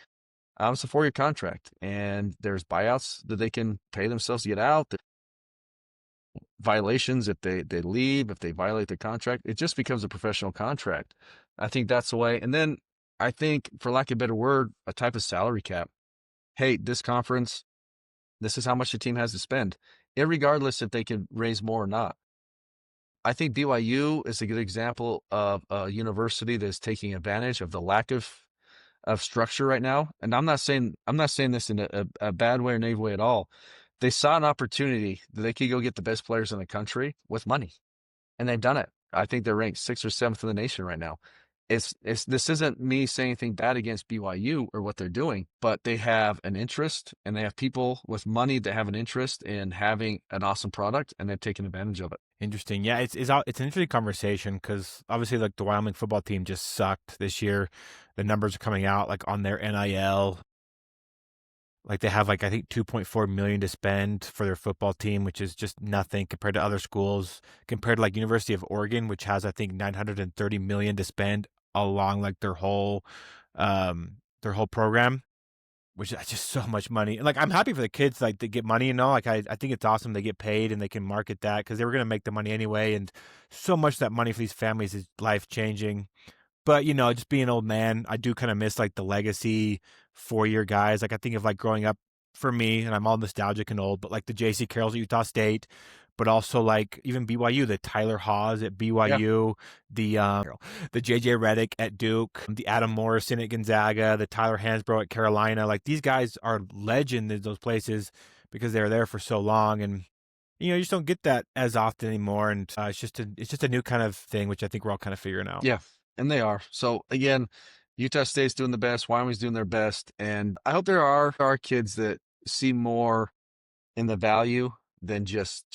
It's a 4-year contract, and there's buyouts that they can pay themselves to get out. Violations if they leave, if they violate the contract, it just becomes a professional contract. I think that's the way. And then I think, for lack of a better word, a type of salary cap. Hey, this conference, this is how much the team has to spend, irregardless if they can raise more or not. I think BYU is a good example of a university that's taking advantage of the lack of of structure right now. And I'm not saying this in a bad way or naive way at all. They saw an opportunity that they could go get the best players in the country with money, and they've done it. I think they're ranked sixth or seventh in the nation right now. It's this isn't me saying anything bad against BYU or what they're doing, but they have an interest and they have people with money that have an interest in having an awesome product, and they've taken advantage of it. Interesting. Yeah, it's an interesting conversation because obviously, like the Wyoming football team just sucked this year. The numbers are coming out like on their NIL. Like they have like I think 2.4 million to spend for their football team, which is just nothing compared to other schools. Compared to like University of Oregon, which has I think 930 million to spend along like their whole program, which is just so much money. And like I'm happy for the kids like to get money, like I think it's awesome they get paid and they can market that because they were gonna make the money anyway. And so much of that money for these families is life changing. But just being an old man, I do kind of miss like the legacy 4-year guys. Like I think of like growing up for me, and I'm all nostalgic and old, but like the Jaycee Carrolls at Utah State, but also like even BYU, the Tyler Haws at Yeah. BYU, the JJ Redick at Duke, the Adam Morrison at Gonzaga, the Tyler Hansbrough at Carolina. Like these guys are legends in those places because they were there for so long, and you just don't get that as often anymore. And it's just a new kind of thing, which I think we're all kind of figuring out. Yeah, and they are. So again, Utah State's doing the best, Wyoming's doing their best, and I hope there are kids that see more in the value than just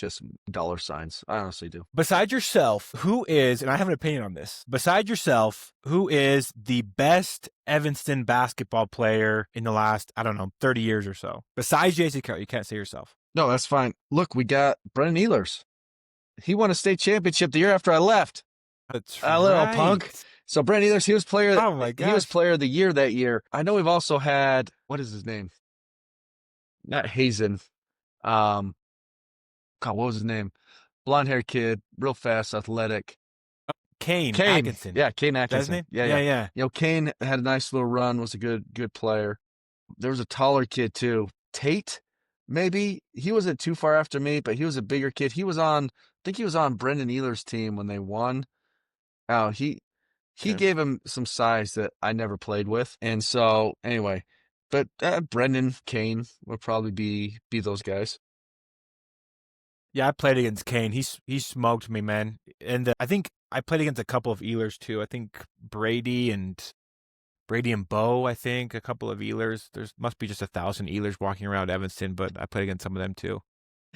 dollar signs. I honestly do. Besides yourself, who is, and I have an opinion on this, besides yourself, who is the best Evanston basketball player in the last, I don't know, 30 years or so? Besides Jaycee Carroll, you can't say yourself. No, that's fine. Look, we got Brennan Ehlers. He won a state championship the year after I left. That's A little punk. right. So Brennan Ehlers, he was player. Oh my He was gosh. player of the year that year. I know we've also had, what is his name? Not Hazen. God, what was his name? Blonde haired kid, real fast, athletic. Kane Kane. Atkinson. Yeah, Kane Is that his Atkinson. name? Yeah, Yeah, yeah. yeah. Kane had a nice little run, was a good player. There was a taller kid too. Tate, maybe. He wasn't too far after me, but he was a bigger kid. I think he was on Brendan Ehlers' team when they won. Oh, he Okay. gave him some size that I never played with. And so anyway, but Brendan, Kane would probably be those guys. Yeah, I played against Kane. He smoked me, man. And I think I played against a couple of Ehlers too. I think Brady and Bo, I think, a couple of Ehlers. There must be just 1,000 Ehlers walking around Evanston, but I played against some of them too.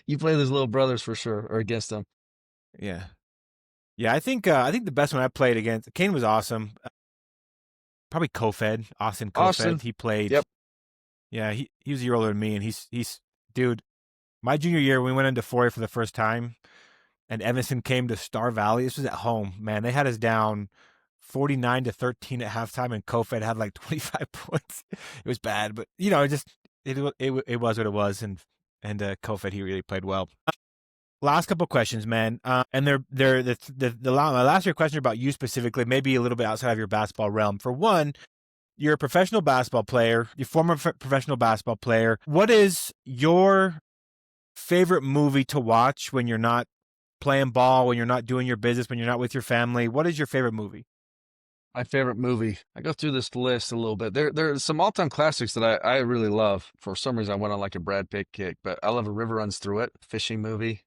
You played his little brothers for sure, or against them. Yeah. Yeah, I think the best one I played against Kane was awesome. Probably Kofed, Austin Austin. Kofed. He played. Yep. Yeah, he was a year older than me, and he's dude. My junior year, we went into 4A for the first time, and Evanston came to Star Valley. This was at home, man. They had us down 49-13 at halftime, and Kofed had like 25 points. It was bad, but it was what it was, and Kofed he really played well. Last couple questions, man, and the last year question about you specifically, maybe a little bit outside of your basketball realm. For one, you're a professional basketball player, you're former professional basketball player. What is your favorite movie to watch when you're not playing ball, when you're not doing your business, when you're not with your family? What is your favorite movie? My favorite movie. I go through this list a little bit. There's some all-time classics that I really love. For some reason, I went on like a Brad Pitt kick, but I love A River Runs Through It, fishing movie.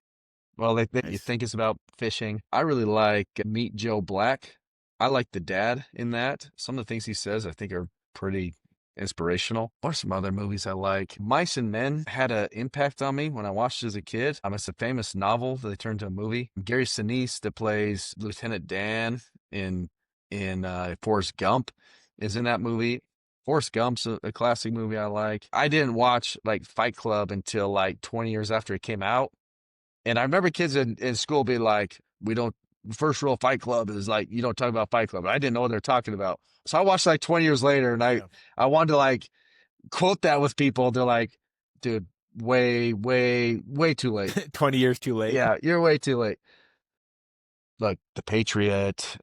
Well, you Nice. think it's about fishing. I really like Meet Joe Black. I like the dad in that. Some of the things he says I think are pretty inspirational. What are some other movies I like? Mice and Men had an impact on me when I watched it as a kid. It's a famous novel that they turned to a movie. Gary Sinise, that plays Lieutenant Dan in Forrest Gump, is in that movie. Forrest Gump's a classic movie I like. I didn't watch like Fight Club until like 20 years after it came out. And I remember kids in school being like, first rule of Fight Club is like, you don't talk about Fight Club. I didn't know what they're talking about. So I watched like 20 years later, and Yeah. I wanted to like quote that with people. They're like, dude, way, way, way too late. 20 years too late. Yeah, you're way too late. Look, The Patriot.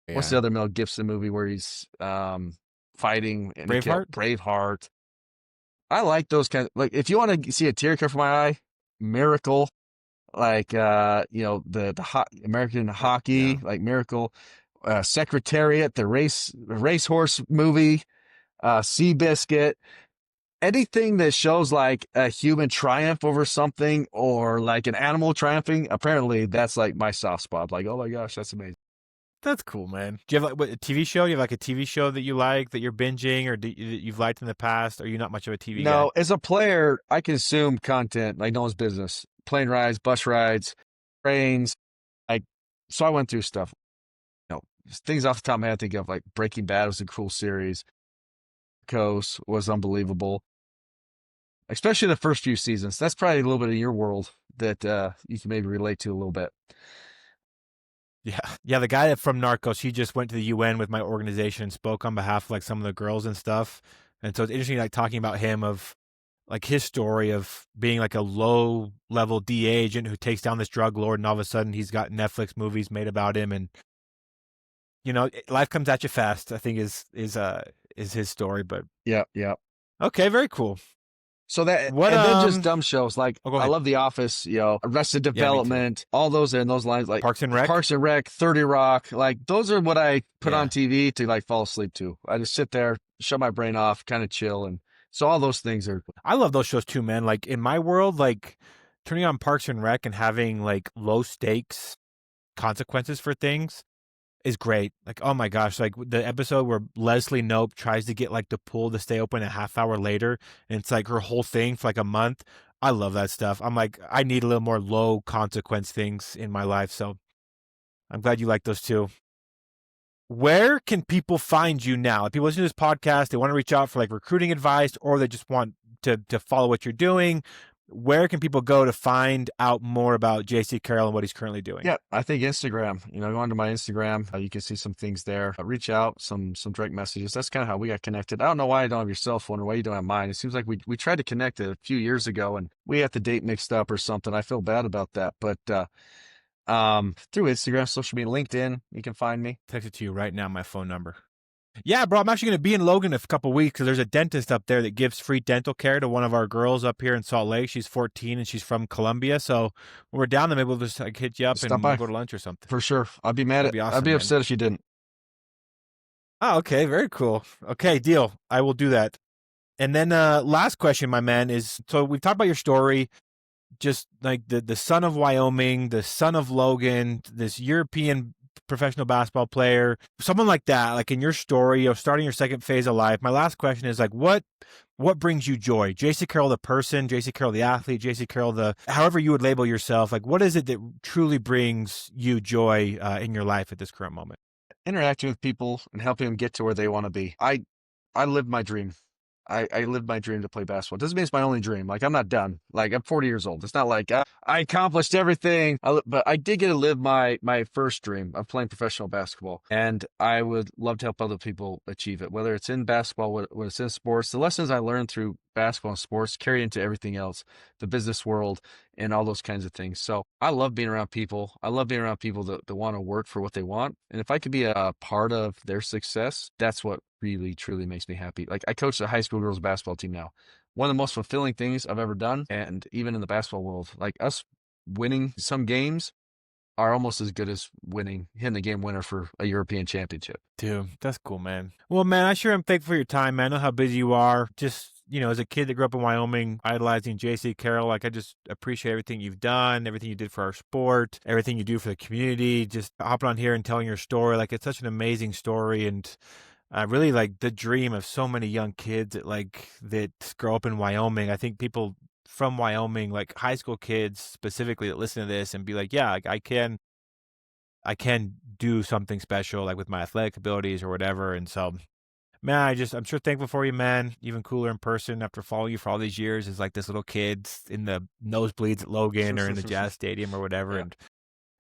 What's the Yeah. other Mel Gibson movie where he's fighting and Braveheart? Braveheart. I like those kind of, like, if you want to see a tear come from my eye, Miracle, like the American Yeah. hockey, like Miracle. Secretariat, the racehorse movie, Seabiscuit, anything that shows like a human triumph over something or like an animal triumphing. Apparently, that's like my soft spot. Like, oh my gosh, that's amazing. That's cool, man. Do you have like a TV show? Do you have like a TV show that you like that you're binging or that you've liked in the past? Or are you not much of a TV guy? No, as a player, I consume content like no one's business. Plane rides, bus rides, trains. Like, so I went through stuff. You know, things off the top of my head, I think of like Breaking Bad was a cool series. Coast was unbelievable, especially the first few seasons. That's probably a little bit of your world that you can maybe relate to a little bit. Yeah. Yeah, the guy from Narcos, he just went to the UN with my organization and spoke on behalf of like some of the girls and stuff. And so it's interesting like talking about him of like his story of being like a low level DA agent who takes down this drug lord and all of a sudden he's got Netflix movies made about him and life comes at you fast, I think is his story, but Yeah, yeah. okay, very cool. So that, What and then just dumb shows like oh, go I ahead. love The Office, Arrested Yeah, me too. Development, all those in those lines, like Parks and Rec? Parks and Rec, 30 Rock, like those are what I put Yeah. on TV to like fall asleep to. I just sit there, shut my brain off, kind of chill, and so all those things are. I love those shows too, man. Like in my world, like turning on Parks and Rec and having like low stakes consequences for things is great. Like, oh my gosh, like the episode where Leslie Knope tries to get like the pool to stay open a half hour later, and it's like her whole thing for like a month. I love that stuff. I'm like, I need a little more low consequence things in my life. So I'm glad you like those too. Where can people find you now? If people listen to this podcast, they want to reach out for like recruiting advice, or they just want to follow what you're doing. Where can people go to find out more about Jaycee Carroll and what he's currently doing? Yeah, I think Instagram. Go onto my Instagram. You can see some things there. Reach out, some direct messages. That's kind of how we got connected. I don't know why I don't have your cell phone or why you don't have mine. It seems like we tried to connect a few years ago and we had the date mixed up or something. I feel bad about that, but through Instagram, social media, LinkedIn, you can find me. Text it to you right now, my phone number. Yeah, bro, I'm actually going to be in Logan in a couple weeks because there's a dentist up there that gives free dental care to one of our girls up here in Salt Lake. She's 14 and she's from Columbia. So when we're down there, maybe we'll just like hit you up Stop and by. we'll go to lunch or something. For sure. I'd be mad That'd be awesome, I'd be man. upset if you didn't. Oh, okay. Very cool. Okay, deal. I will do that. And then last question, my man, is so we've talked about your story, just like the son of Wyoming, the son of Logan, this European professional basketball player, someone like that, like in your story of starting your second phase of life. My last question is like, what brings you joy? Jaycee Carroll, the person, Jaycee Carroll, the athlete, Jaycee Carroll, the however you would label yourself. Like, what is it that truly brings you joy in your life at this current moment? Interacting with people and helping them get to where they want to be. I lived my dream. I lived my dream to play basketball. Doesn't mean it's my only dream. Like I'm not done. Like I'm 40 years old. It's not like I accomplished everything. But I did get to live my first dream of playing professional basketball, and I would love to help other people achieve it. Whether it's in basketball, whether it's in sports, the lessons I learned through basketball and sports carry into everything else, the business world, and all those kinds of things. So I love being around people. I love being around people that want to work for what they want, and if I could be a part of their success, that's what really truly makes me happy. Like I coach a high school girls basketball team now. One of the most fulfilling things I've ever done. And even in the basketball world, like us winning some games are almost as good as hitting the game winner for a European championship. Dude, that's cool, man. Well, man, I sure am thankful for your time, man. I know how busy you are. Just, as a kid that grew up in Wyoming, idolizing Jaycee Carroll, like I just appreciate everything you've done, everything you did for our sport, everything you do for the community, just hopping on here and telling your story. Like it's such an amazing story. And really like the dream of so many young kids that grow up in Wyoming. I think people from Wyoming, like high school kids specifically that listen to this and be like, yeah, like I can do something special like with my athletic abilities or whatever. And so, man, I'm sure thankful for you, man. Even cooler in person after following you for all these years is like this little kid in the nosebleeds at Logan or in the Jazz Stadium or whatever. Yeah. And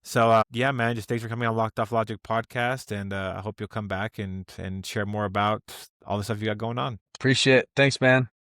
so, yeah, man, just thanks for coming on Locked Off Logic podcast. And I hope you'll come back and share more about all the stuff you got going on. Appreciate it. Thanks, man.